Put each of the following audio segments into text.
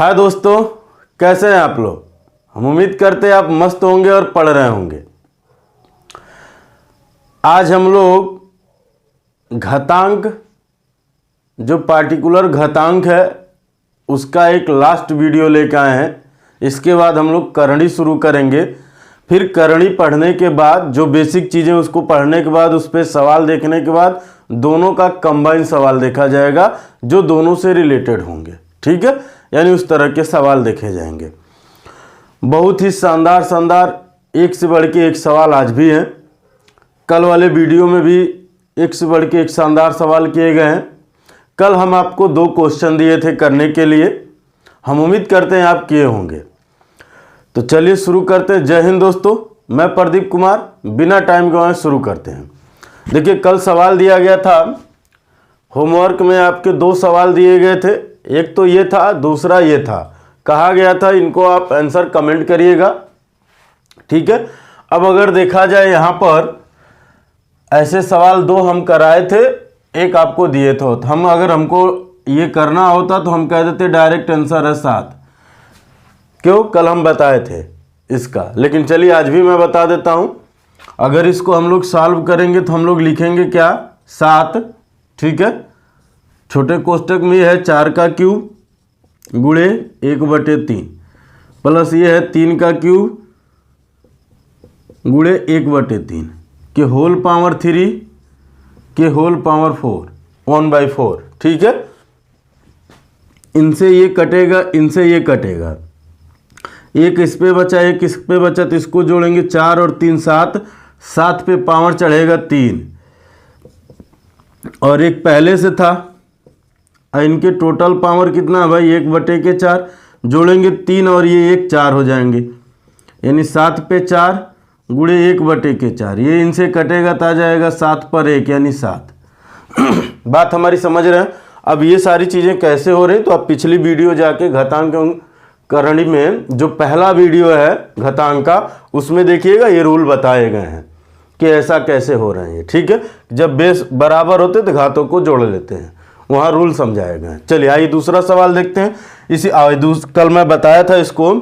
हाय दोस्तों, कैसे हैं आप लोग। हम उम्मीद करते हैं आप मस्त होंगे और पढ़ रहे होंगे। आज हम लोग घातांक, जो पार्टिकुलर घातांक है उसका एक लास्ट वीडियो लेकर आए हैं। इसके बाद हम लोग करणी शुरू करेंगे। फिर करणी पढ़ने के बाद जो बेसिक चीज़ें उसको पढ़ने के बाद उस पर सवाल देखने के बाद दोनों का कंबाइन सवाल देखा जाएगा जो दोनों से रिलेटेड होंगे। ठीक है, यानी उस तरह के सवाल देखे जाएंगे। बहुत ही शानदार शानदार एक से बढ़ के एक सवाल आज भी हैं। कल वाले वीडियो में भी एक से बढ़ के एक शानदार सवाल किए गए हैं। कल हम आपको 2 क्वेश्चन दिए थे करने के लिए। हम उम्मीद करते हैं आप किए होंगे। तो चलिए शुरू करते हैं। जय हिंद दोस्तों, मैं प्रदीप कुमार। बिना टाइम गंवाए शुरू करते हैं। देखिए, कल सवाल दिया गया था। होमवर्क में आपके 2 सवाल दिए गए थे। एक तो ये था, दूसरा ये था। कहा गया था इनको आप आंसर कमेंट करिएगा। ठीक है। अब अगर देखा जाए यहाँ पर ऐसे सवाल 2 हम कराए थे, एक आपको दिए थे। तो हम अगर हमको ये करना होता तो हम कह देते डायरेक्ट आंसर है 7। क्यों, कल हम बताए थे इसका। लेकिन चलिए आज भी मैं बता देता हूँ। अगर इसको हम लोग सॉल्व करेंगे तो हम लोग लिखेंगे क्या, 7। ठीक है। छोटे कोष्टक में है 4 का क्यूब गुणे 1/3 प्लस ये है 3 का क्यूब गुणे 1/3 के होल पावर 3 के होल पावर 4 1/4। ठीक है। इनसे ये कटेगा, इनसे ये कटेगा। एक इस पे बचा, एक इस पे बचा, तो इसको जोड़ेंगे 4 और 3 7। 7 पे पावर चढ़ेगा 3 और एक पहले से था। इनके टोटल पावर कितना है भाई, 1/4। जोड़ेंगे 3 और ये 1 4 हो जाएंगे, यानी 7 पे 4 गुणे 1/4। ये इनसे कटेगा तो आ जाएगा 7 पर 1 यानी 7। बात हमारी समझ रहे हैं। अब ये सारी चीज़ें कैसे हो रही, तो आप पिछली वीडियो जाके घातांक करणी में जो पहला वीडियो है घातांक का, उसमें देखिएगा ये रूल बताए गए हैं कि ऐसा कैसे हो रहे हैं। ठीक है। जब बेस बराबर होते तो घातों को जोड़ लेते हैं, वहाँ रूल समझाए गए हैं। चलिए आइए दूसरा सवाल देखते हैं। कल मैं बताया था इसको,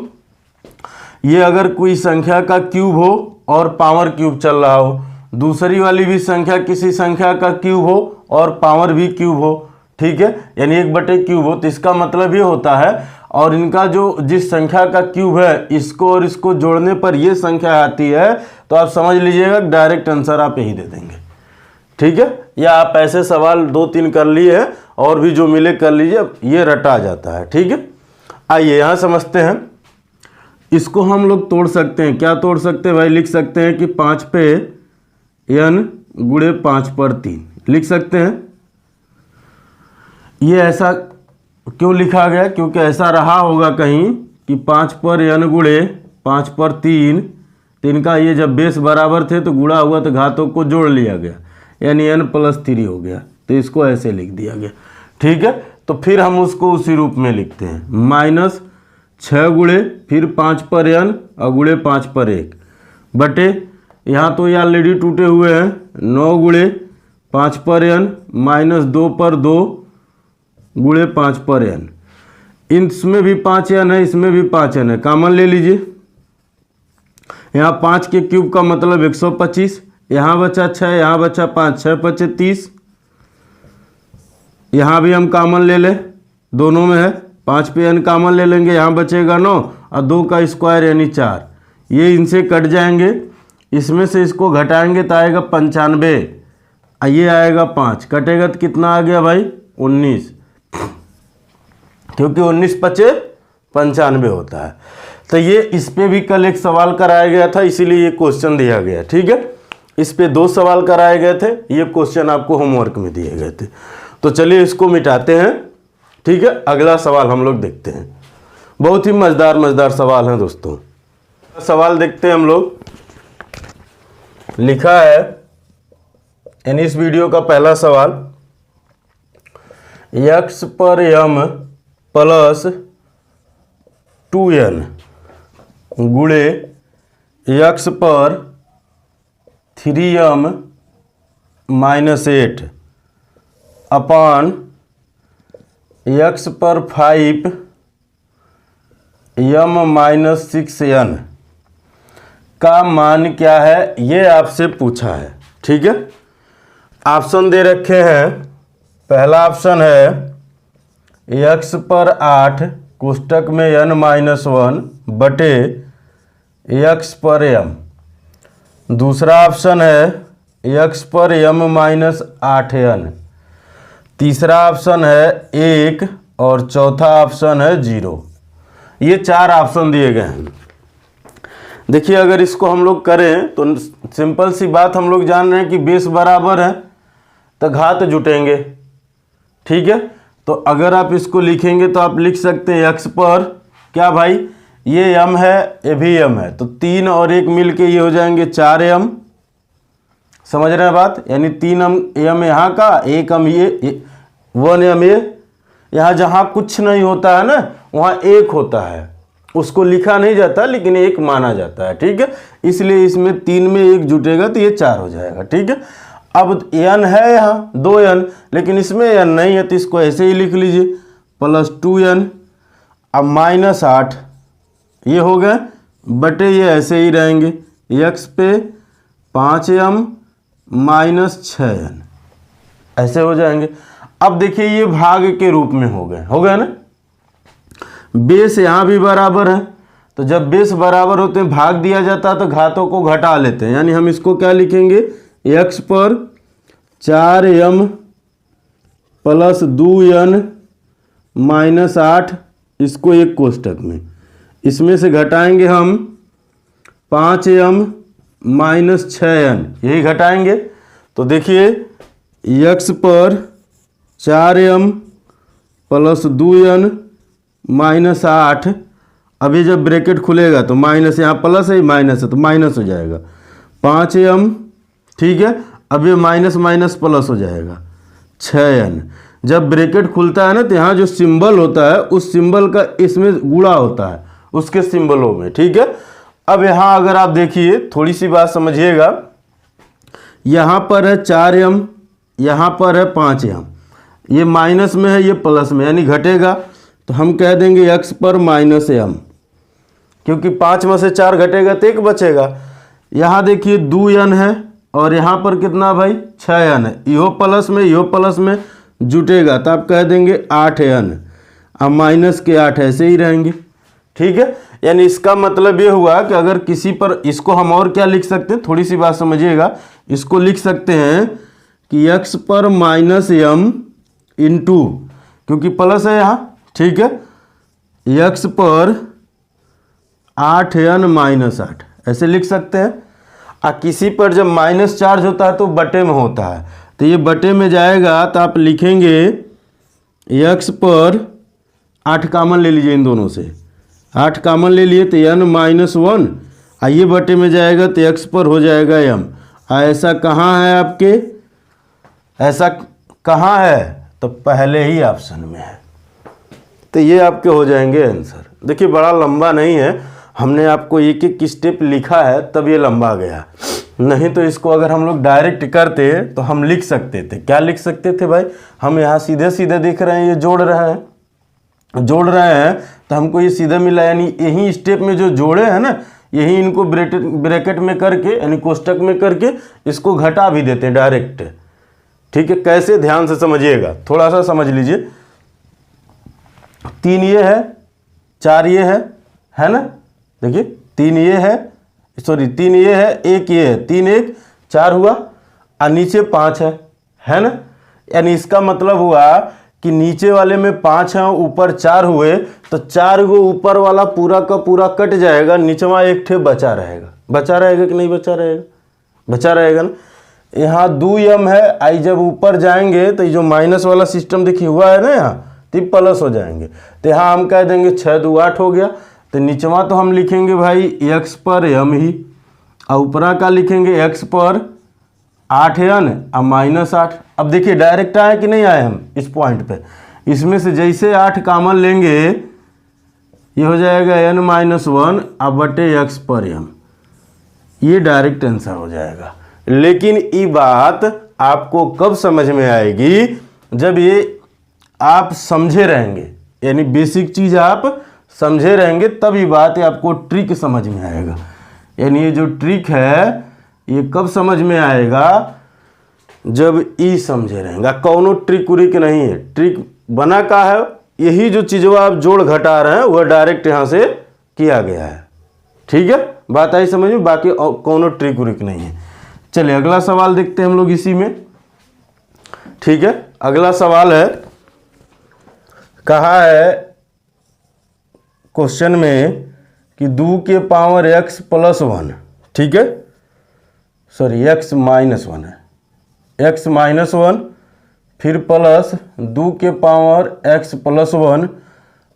ये अगर कोई संख्या का क्यूब हो और पावर क्यूब चल रहा हो, दूसरी वाली भी संख्या किसी संख्या का क्यूब हो और पावर भी क्यूब हो। ठीक है, यानी 1/क्यूब हो, तो इसका मतलब ये होता है। और इनका जो जिस संख्या का क्यूब है इसको और इसको जोड़ने पर ये संख्या आती है, तो आप समझ लीजिएगा डायरेक्ट आंसर आप यही दे देंगे। ठीक है। या आप ऐसे सवाल 2-3 कर लिए हैं और भी जो मिले कर लीजिए, ये रटा जाता है। ठीक है। आइए यहाँ समझते हैं। इसको हम लोग तोड़ सकते हैं। क्या तोड़ सकते हैं भाई, लिख सकते हैं कि 5 पे n गुणे 5/3 लिख सकते हैं। ये ऐसा क्यों लिखा गया, क्योंकि ऐसा रहा होगा कहीं कि 5 पर n गुणे 5/3। तो इनका ये जब बेस बराबर थे तो गुणा हुआ तो घातों को जोड़ लिया गया, यानी n+3 हो गया। तो इसको ऐसे लिख दिया गया। ठीक है। तो फिर हम उसको उसी रूप में लिखते हैं, -6 गुणे फिर 5 पर n और गुणे 5 पर 1 बटे, यहाँ तो ये ऑलरेडी टूटे हुए हैं, 9 गुणे 5 पर n -2 पर 2 गुणे 5 पर n। इसमें भी 5n है, इसमें भी 5n है, कॉमन ले लीजिए। यहाँ 5 के क्यूब का मतलब 125, यहाँ बचा 6, यहाँ बचा 5, 6 5 30। यहाँ भी हम कॉमन ले लें, दोनों में है। 5 पे n कॉमन ले लेंगे, यहाँ बचेगा 9 और 2 का स्क्वायर यानी 4। ये इनसे कट जाएंगे, इसमें से इसको घटाएंगे तो आएगा 95, ये आएगा 5, कटेगा तो कितना आ गया भाई, 19, क्योंकि 19 पचे 95 होता है। तो ये इस पे भी कल एक सवाल कराया गया था, इसीलिए ये क्वेश्चन दिया गया। ठीक है। इस पे 2 सवाल कराए गए थे, ये क्वेश्चन आपको होमवर्क में दिए गए थे। तो चलिए इसको मिटाते हैं। ठीक है। अगला सवाल हम लोग देखते हैं। बहुत ही मज़ेदार सवाल हैं दोस्तों। सवाल देखते हैं हम लोग। लिखा है यानी इस वीडियो का पहला सवाल, x पर m प्लस 2n गुणे x पर 3m -8 अपान x पर 5 m-6n का मान क्या है ये आपसे पूछा है। ठीक है, ऑप्शन दे रखे हैं। पहला ऑप्शन है x पर 8 कोष्टक में n-1 बटे x पर m। दूसरा ऑप्शन है x पर m-8n। तीसरा ऑप्शन है 1 और चौथा ऑप्शन है 0। ये 4 ऑप्शन दिए गए हैं। देखिए अगर इसको हम लोग करें तो सिंपल सी बात, हम लोग जान रहे हैं कि बेस बराबर है तो घात जुटेंगे। ठीक है, तो अगर आप इसको लिखेंगे तो आप लिख सकते हैं x पर क्या भाई, ये m है, ये भी m है, तो 3 और 1 मिल के ये हो जाएंगे 4m। समझ रहे हैं बात, यानी 3m यहाँ का, 1m ये 1m ये। यहाँ जहाँ कुछ नहीं होता है ना वहाँ 1 होता है, उसको लिखा नहीं जाता लेकिन 1 माना जाता है। ठीक है, इसलिए इसमें 3 में 1 जुटेगा तो ये 4 हो जाएगा। ठीक है, अब n है यहाँ 2n, लेकिन इसमें n नहीं है तो इसको ऐसे ही लिख लीजिए प्लस 2n। अब -8 ये हो गए बटे ये ऐसे ही रहेंगे x पे 5m -6n, ऐसे हो जाएंगे। अब देखिए ये भाग के रूप में हो गए ना, बेस यहाँ भी बराबर है, तो जब बेस बराबर होते हैं भाग दिया जाता है तो घातों को घटा लेते हैं। यानी हम इसको क्या लिखेंगे, x पर 4m प्लस 2n -8, इसको एक कोष्टक में, इसमें से घटाएंगे हम 5m -6n, यही घटाएंगे। तो देखिए x पर 4m प्लस 2n -8, अभी जब ब्रैकेट खुलेगा तो माइनस, यहाँ प्लस है माइनस है तो माइनस हो जाएगा 5m। ठीक है, अब ये माइनस माइनस प्लस हो जाएगा 6n। जब ब्रैकेट खुलता है ना तो यहाँ जो सिंबल होता है उस सिंबल का इसमें गुणा होता है उसके सिंबलों में। ठीक है, अब यहाँ अगर आप देखिए थोड़ी सी बात समझिएगा, यहाँ पर है 4m, यहाँ पर है 5m, ये माइनस में है ये प्लस में, यानी घटेगा तो हम कह देंगे x पर -m, क्योंकि 5 में से 4 घटेगा तो 1 बचेगा। यहाँ देखिए 2n है और यहाँ पर कितना भाई 6n है, यो प्लस में जुटेगा तो आप कह देंगे 8n। अब माइनस के 8 ऐसे ही रहेंगे। ठीक है, यानी इसका मतलब ये हुआ कि अगर किसी पर, इसको हम और क्या लिख सकते हैं, थोड़ी सी बात समझिएगा, इसको लिख सकते हैं कि x पर -m इंटू, क्योंकि प्लस है यहाँ, ठीक है, x पर 8n -8 ऐसे लिख सकते हैं। किसी पर जब माइनस चार्ज होता है तो बटे में होता है, तो ये बटे में जाएगा तो आप लिखेंगे x पर 8 कामन ले लीजिए, इन दोनों से 8 कामन ले लिए तो n-1, ये बटे में जाएगा तो x पर हो जाएगा m। ऐसा कहाँ है आपके, ऐसा कहाँ है, तो पहले ही ऑप्शन में है, तो ये आपके हो जाएंगे आंसर। देखिए बड़ा लंबा नहीं है, हमने आपको एक एक स्टेप लिखा है तब ये लंबा गया, नहीं तो इसको अगर हम लोग डायरेक्ट करते तो हम लिख सकते थे। क्या लिख सकते थे भाई, हम यहाँ सीधे सीधे देख रहे हैं ये जोड़ रहे हैं तो हमको ये सीधा मिला, यानी यही स्टेप में जो जोड़े हैं ना यही इनको ब्रैकेट में करके यानी कोष्टक में करके इसको घटा भी देते हैं डायरेक्ट। ठीक है, कैसे, ध्यान से समझिएगा, थोड़ा सा समझ लीजिए। 3 ये है, 4 ये है ना, देखिए 3 ये है, सॉरी 3 ये है, 1 ये है, 3 1 4 हुआ और नीचे 5 है ना, यानी इसका मतलब हुआ कि नीचे वाले में 5 है ऊपर 4 हुए तो 4 को ऊपर वाला पूरा का पूरा कट जाएगा, नीचवा एक ठे बचा रहेगा कि नहीं बचा रहेगा ना। यहाँ 2m है, आई जब ऊपर जाएंगे तो ये जो माइनस वाला सिस्टम देखिए हुआ है ना यहाँ, तो प्लस हो जाएंगे, तो यहाँ हम कह देंगे 6 2 8 हो गया। तो नीचवा तो हम लिखेंगे भाई x पर m ही, और ऊपरा का लिखेंगे x पर 8n और -8। अब देखिए डायरेक्ट आए कि नहीं आए हम इस पॉइंट पे, इसमें से जैसे 8 कामन लेंगे ये हो जाएगा n-1 अब बटे x पर m, ये डायरेक्ट आंसर हो जाएगा। लेकिन ये बात आपको कब समझ में आएगी, जब ये आप समझे रहेंगे, यानी बेसिक चीज़ आप समझे रहेंगे तभी बात है, आपको ट्रिक समझ में आएगा। यानी ये जो ट्रिक है ये कब समझ में आएगा, जब ई समझे रहेगा। कौनो ट्रिक उरिक नहीं है, ट्रिक बना का है, यही जो चीज़ों आप जोड़ घटा रहे हैं वह डायरेक्ट यहाँ से किया गया है। ठीक है, बात आई समझ में, बाकी कौनो ट्रिक उरिक नहीं है। चलिए अगला सवाल देखते हैं हम लोग इसी में। ठीक है, अगला सवाल है, कहा है क्वेश्चन में कि 2 के पावर x प्लस 1, ठीक है, सॉरी x माइनस 1 है, x माइनस 1 फिर प्लस 2 के पावर x प्लस 1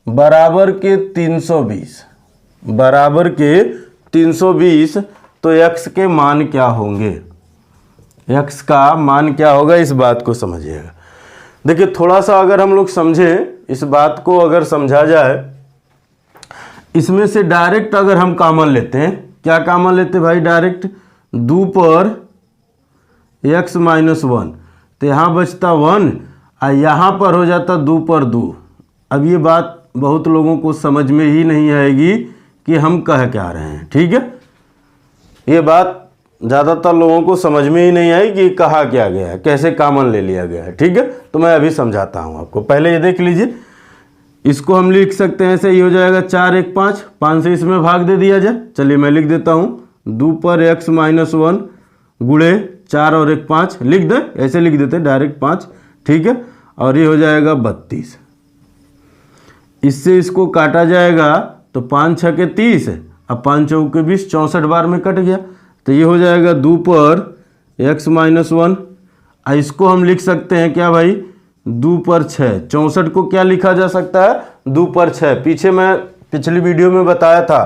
बराबर के 320, बराबर के 320। तो x के मान क्या होंगे, x का मान क्या होगा, इस बात को समझिएगा। देखिए थोड़ा सा अगर हम लोग समझें, इस बात को अगर समझा जाए, इसमें से डायरेक्ट अगर हम कॉमन लेते हैं, क्या कॉमन लेते हैं भाई, डायरेक्ट 2 पर x माइनस 1, तो यहाँ बचता 1 और यहाँ पर हो जाता 2 पर 2। अब ये बात बहुत लोगों को समझ में ही नहीं आएगी कि हम कह क्या रहे हैं। ठीक है, ये बात ज़्यादातर लोगों को समझ में ही नहीं आई कि कहा क्या गया है, कैसे कॉमन ले लिया गया है। ठीक है, तो मैं अभी समझाता हूँ आपको। पहले ये देख लीजिए, इसको हम लिख सकते हैं ऐसे, ही हो जाएगा 4 1 5, 5 से इसमें भाग दे दिया जाए। चलिए मैं लिख देता हूँ, 2 पर x माइनस 1 गुणे 4 और 1 5, लिख दे, ऐसे लिख देते डायरेक्ट 5। ठीक है, और ये हो जाएगा 32। इससे इसको काटा जाएगा तो 5 6 के 30, अब 5 चौक के 20, 64 बार में कट गया। तो ये हो जाएगा 2 पर x माइनस 1। इसको हम लिख सकते हैं क्या भाई, 2 पर 6। 64 को क्या लिखा जा सकता है, 2 पर 6। पीछे मैं पिछली वीडियो में बताया था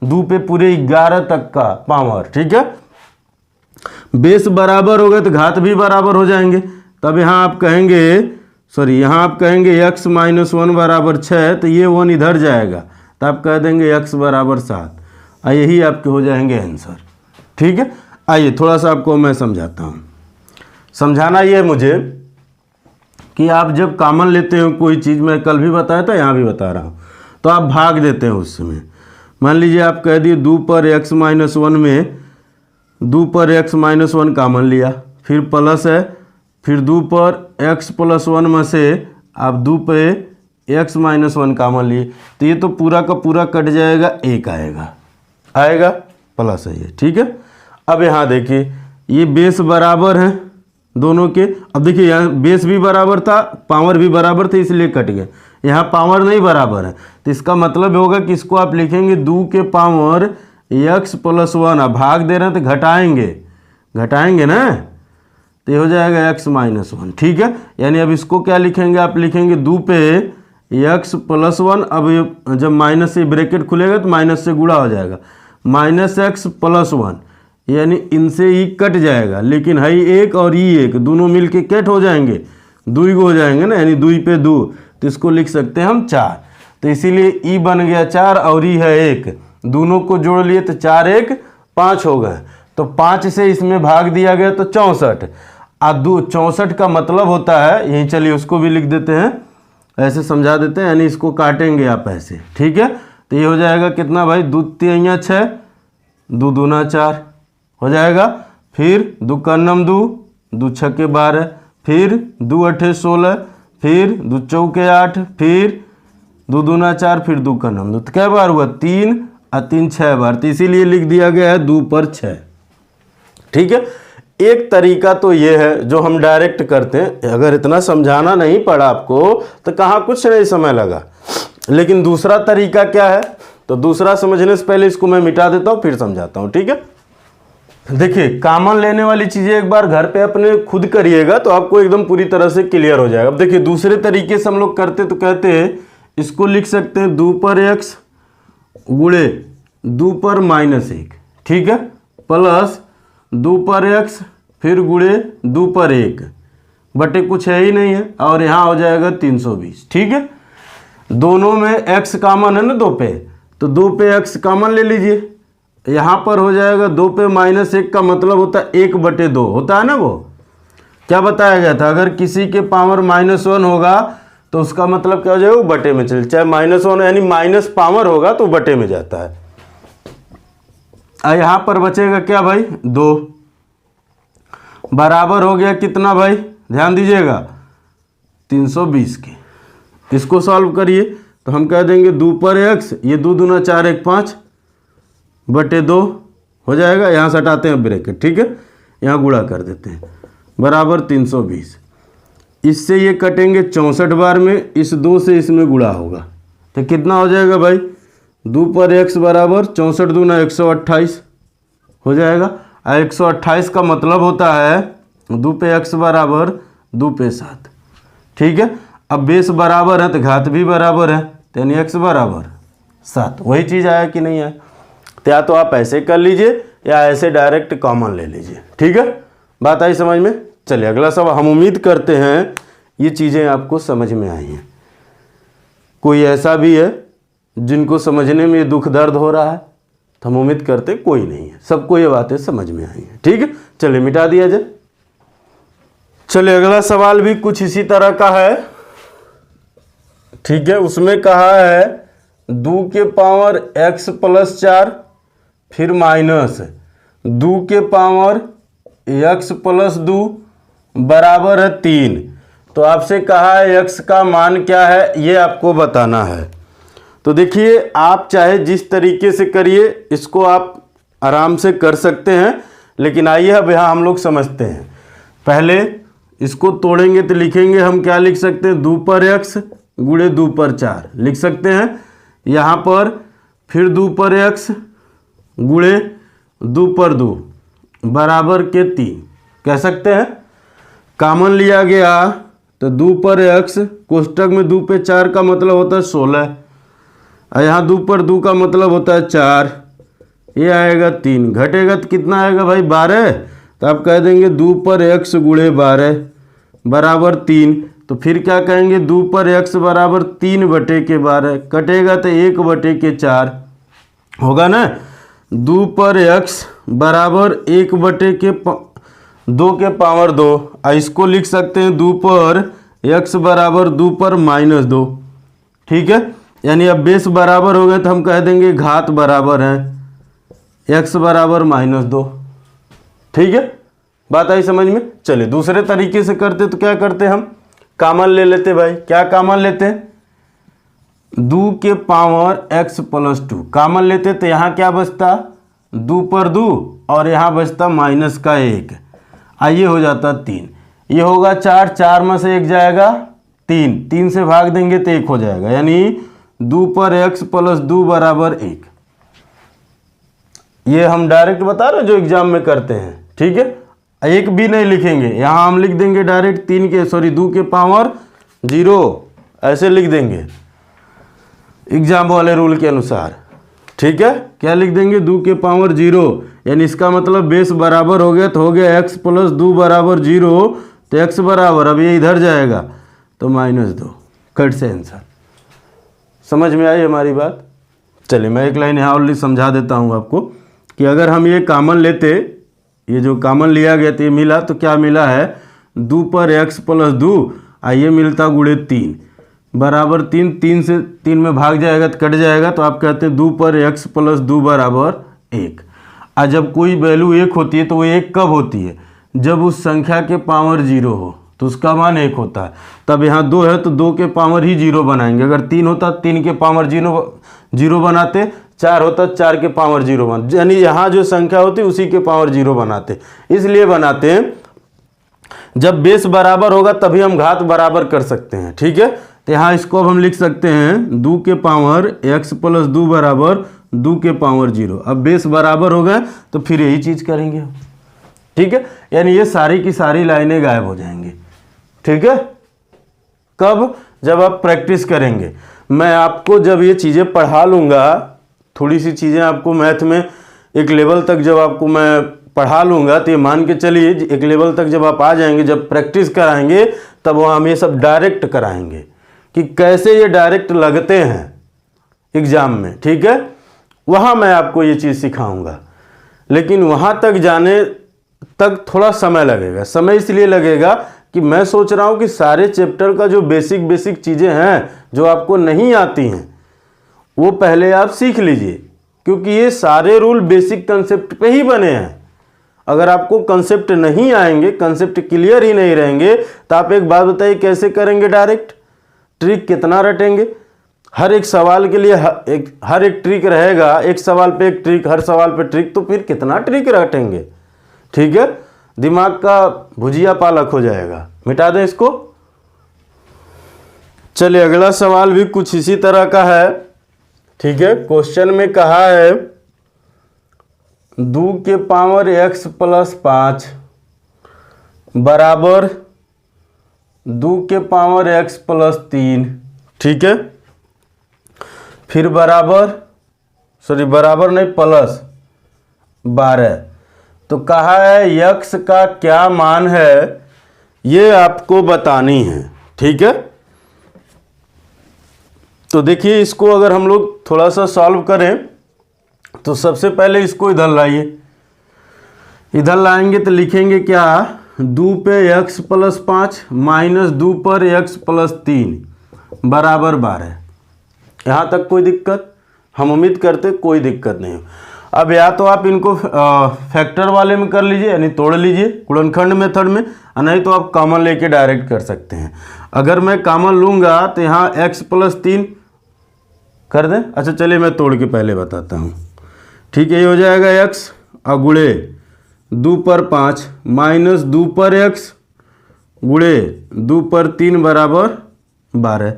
2 पे पूरे 11 तक का पावर। ठीक है, बेस बराबर हो गए तो घात भी बराबर हो जाएंगे। तब यहाँ आप कहेंगे, सॉरी यहाँ आप कहेंगे x माइनस 1 बराबर 6, तो ये 1 इधर जाएगा, तो आप कह देंगे x बराबर 7। यही आपके हो जाएंगे आंसर। ठीक है, आइए थोड़ा सा आपको मैं समझाता हूँ। समझाना ये है मुझे कि आप जब कॉमन लेते हो कोई चीज़, मैं कल भी बताया था, यहाँ भी बता रहा हूँ, तो आप भाग देते हैं उसमें। मान लीजिए आप कह दिए 2 पर x माइनस 1 में 2 पर x माइनस 1 कॉमन लिया, फिर प्लस है, फिर 2 पर x प्लस 1 में से आप 2 पे x माइनस 1 कॉमन लिए, तो ये तो पूरा का पूरा कट जाएगा, 1 आएगा प्लस है ये। ठीक है, अब यहाँ देखिए ये बेस बराबर है दोनों के। अब देखिए यहाँ बेस भी बराबर था, पावर भी बराबर थे, इसलिए कट गए। यहाँ पावर नहीं बराबर है, तो इसका मतलब होगा कि इसको आप लिखेंगे 2 के पावर x प्लस 1। अब भाग दे रहे हैं तो घटाएंगे ना, तो ये हो जाएगा x माइनस 1। ठीक है, यानी अब इसको क्या लिखेंगे, आप लिखेंगे 2 पे x प्लस 1। अब जब माइनस से ब्रैकेट खुलेगा तो माइनस से गुणा हो जाएगा, माइनस x प्लस 1, यानी इनसे ही कट जाएगा। लेकिन है 1 और ये 1 दोनों मिलके कैट हो जाएंगे, 2 हो जाएंगे ना, यानी 2 पे 2, तो इसको लिख सकते हैं हम 4। तो इसीलिए ई बन गया 4 और ई है 1, दोनों को जोड़ लिए तो 4 1 5 हो गए। तो 5 से इसमें भाग दिया गया तो 64। 64 का मतलब होता है, यहीं चलिए उसको भी लिख देते हैं, ऐसे समझा देते हैं, यानी इसको काटेंगे आप ऐसे। ठीक है, तो ये हो जाएगा कितना भाई, 2 3 6, 2 दूना 4 हो जाएगा। फिर 2 का 2, 2 6 के 12, फिर 2 8 16, फिर 2 4 के 8, फिर 2 दूना 4, फिर 2 का 2। तो क्या बार हुआ, 3 और 3 6 बार, तो इसीलिए लिख दिया गया है 2 पर 6। ठीक है, एक तरीका तो ये है जो हम डायरेक्ट करते हैं। अगर इतना समझाना नहीं पड़ा आपको तो कहाँ कुछ नहीं समय लगा। लेकिन दूसरा तरीका क्या है, तो दूसरा समझने से पहले इसको मैं मिटा देता हूँ, फिर समझाता हूँ। ठीक है, देखिए कॉमन लेने वाली चीज़ें एक बार घर पे अपने खुद करिएगा तो आपको एकदम पूरी तरह से क्लियर हो जाएगा। अब देखिए दूसरे तरीके से हम लोग करते तो कहते हैं, इसको लिख सकते हैं 2 पर x गुणे 2 पर -1, ठीक है, प्लस 2 पर x फिर गुणे 2 पर 1 बटे कुछ है ही नहीं है, और यहाँ हो जाएगा 320। ठीक है, दोनों में x कॉमन है ना 2 पे, तो 2 पे x कॉमन ले लीजिए। यहाँ पर हो जाएगा 2 पे -1 का मतलब होता है 1 बटे 2 होता है ना। वो क्या बताया गया था, अगर किसी के पावर -1 होगा तो उसका मतलब क्या हो जाएगा, वो बटे में चले, चाहे -1 यानी माइनस पावर होगा तो बटे में जाता है। यहाँ पर बचेगा क्या भाई, 2 बराबर हो गया कितना भाई, ध्यान दीजिएगा 320 के। इसको सॉल्व करिए तो हम कह देंगे 2 पर x, ये 2 दूना 4 1 5 बटे 2 हो जाएगा। यहाँ से हटाते हैं ब्रैकेट, ठीक है, यहाँ गुणा कर देते हैं, बराबर 320। इससे ये कटेंगे 64 बार में, इस 2 से इसमें गुणा होगा तो कितना हो जाएगा भाई, 2 पर x बराबर 64 दूना 128 हो जाएगा। 128 का मतलब होता है 2 पे x बराबर 2 पे 7, ठीक है। अब बेस बराबर है तो घात भी बराबर है, तो यानी x बराबर 7, वही चीज़ आया कि नहीं आया। तो या तो आप ऐसे कर लीजिए या ऐसे डायरेक्ट कॉमन ले लीजिए, ठीक है। बात आई समझ में। चलिए अगला सवाल। हम उम्मीद करते हैं ये चीज़ें आपको समझ में आई हैं। कोई ऐसा भी है जिनको समझने में दुख दर्द हो रहा है, तो हम उम्मीद करते कोई नहीं है, सबको ये बातें समझ में आई हैं, ठीक है। चलिए मिटा दिया जाए। चलिए अगला सवाल भी कुछ इसी तरह का है, ठीक है। उसमें कहा है 2 के पावर x प्लस 4 फिर माइनस 2 के पावर x प्लस 2 बराबर है 3। तो आपसे कहा है x का मान क्या है, ये आपको बताना है। तो देखिए आप चाहे जिस तरीके से करिए, इसको आप आराम से कर सकते हैं, लेकिन आइए अब यहाँ हम लोग समझते हैं। पहले इसको तोड़ेंगे तो लिखेंगे हम, क्या लिख सकते हैं, 2 पर x गुणे 2 पर 4 लिख सकते हैं। यहाँ पर फिर 2 पर x गुणे 2 पर 2 बराबर के 3 कह सकते हैं। कॉमन लिया गया तो 2 पर x कोष्टक में 2 पे 4 का मतलब होता है 16, और यहाँ 2 पर 2 का मतलब होता है 4, ये आएगा 3, घटेगा तो कितना आएगा भाई 12। तो आप कह देंगे 2 पर x गुणे 12 बराबर 3। तो फिर क्या कहेंगे, 2 पर x बराबर 3 बटे के 12, कटेगा तो 1 बटे के 4 होगा ना। 2 पर x बराबर 1 बटे के 2 के पावर 2, इसको लिख सकते हैं 2 पर x बराबर 2 पर -2, ठीक है। यानी अब बेस बराबर हो गए तो हम कह देंगे घात बराबर है x बराबर -2, ठीक है। बात आई समझ में। चलिए दूसरे तरीके से करते तो क्या करते, हम कॉमन ले लेते भाई। क्या कॉमन लेते हैं, 2 के पावर x प्लस 2 कॉमन लेते तो यहाँ क्या बचता, 2 पर 2 और यहाँ बचता माइनस का 1, आइए हो जाता 3, ये होगा 4, 4 में से 1 जाएगा 3, 3 से भाग देंगे तो 1 हो जाएगा, यानी 2 पर x प्लस 2 बराबर 1। ये हम डायरेक्ट बता रहे जो एग्जाम में करते हैं, ठीक है। 1 भी नहीं लिखेंगे, यहाँ हम लिख देंगे डायरेक्ट 2 के पावर 0 ऐसे लिख देंगे एग्जाम वाले रूल के अनुसार, ठीक है। क्या लिख देंगे, 2 के पावर 0, यानी इसका मतलब बेस बराबर हो गया तो हो गया x प्लस 2 बराबर 0, तो x बराबर अब ये इधर जाएगा तो -2, कट से आंसर। समझ में आई हमारी बात। चलिए मैं एक लाइन यहाँ ऑलरेडी समझा देता हूँ आपको कि अगर हम ये कॉमन लेते, ये जो कॉमन लिया गया तो ये मिला, तो क्या मिला है, 2 पर x प्लस 2 ये मिलता गुणे 3 बराबर 3, 3 से 3 में भाग जाएगा तो कट जाएगा, तो आप कहते हैं 2 पर x प्लस 2 बराबर 1। और जब कोई वैल्यू 1 होती है तो वो 1 कब होती है, जब उस संख्या के पावर 0 हो तो उसका मान 1 होता है। तब यहाँ 2 है तो 2 के पावर ही 0 बनाएंगे, अगर 3 होता 3 के पावर 0 बनाते, 4 होता 4 के पावर 0 बनाते, यानी यहाँ जो संख्या होती है उसी के पावर 0 बनाते। इसलिए बनाते हैं जब बेस बराबर होगा तभी हम घात बराबर कर सकते हैं, ठीक है। तो यहाँ इसको अब हम लिख सकते हैं 2 के पावर x प्लस 2 बराबर 2 के पावर 0। अब बेस बराबर हो गए तो फिर यही चीज़ करेंगे, ठीक है। यानी ये सारी की सारी लाइनें गायब हो जाएंगी, ठीक है। कब, जब आप प्रैक्टिस करेंगे। मैं आपको जब ये चीज़ें पढ़ा लूँगा, थोड़ी सी चीज़ें आपको मैथ में एक लेवल तक जब आपको मैं पढ़ा लूँगा, तो ये मान के चलिए एक लेवल तक जब आप आ जाएंगे, जब प्रैक्टिस कराएंगे तब वहाँ हम ये सब डायरेक्ट कराएंगे कि कैसे ये डायरेक्ट लगते हैं एग्ज़ाम में, ठीक है। वहाँ मैं आपको ये चीज़ सिखाऊंगा, लेकिन वहाँ तक जाने तक थोड़ा समय लगेगा। समय इसलिए लगेगा कि मैं सोच रहा हूँ कि सारे चैप्टर का जो बेसिक चीज़ें हैं जो आपको नहीं आती हैं वो पहले आप सीख लीजिए, क्योंकि ये सारे रूल बेसिक कंसेप्ट पे ही बने हैं। अगर आपको कंसेप्ट नहीं आएंगे, कंसेप्ट क्लियर ही नहीं रहेंगे, तो आप एक बात बताइए कैसे करेंगे डायरेक्ट? ट्रिक कितना रटेंगे? हर एक सवाल के लिए हर एक ट्रिक रहेगा, एक सवाल पे एक ट्रिक, हर सवाल पे ट्रिक, तो फिर कितना ट्रिक रटेंगे? ठीक है, दिमाग का भुजिया पालक हो जाएगा। मिटा दें इसको। चलिए अगला सवाल भी कुछ इसी तरह का है। ठीक है, क्वेश्चन में कहा है 2 के पावर x प्लस 5 बराबर 2 के पावर x प्लस 3। ठीक है, फिर बराबर नहीं प्लस 12। तो कहा है x का क्या मान है ये आपको बतानी है। ठीक है, तो देखिए इसको अगर हम लोग थोड़ा सा सॉल्व करें तो सबसे पहले इसको इधर लाइए। इधर लाएंगे तो लिखेंगे क्या? 2 पे x प्लस 5 माइनस 2 पर x प्लस 3 बराबर 12। यहाँ तक कोई दिक्कत? हम उम्मीद करते कोई दिक्कत नहीं हो। अब या तो आप इनको फैक्टर वाले में कर लीजिए, यानी तोड़ लीजिए गुणनखंड मेथड में, और नहीं तो आप कॉमन लेके डायरेक्ट कर सकते हैं। अगर मैं कॉमन लूँगा तो यहाँ x प्लस 3 कर दें। अच्छा चलिए मैं तोड़ के पहले बताता हूँ। ठीक है, ये हो जाएगा x और गुणे 2 पर 5 माइनस 2 पर x गुणे 2 पर 3 बराबर 12।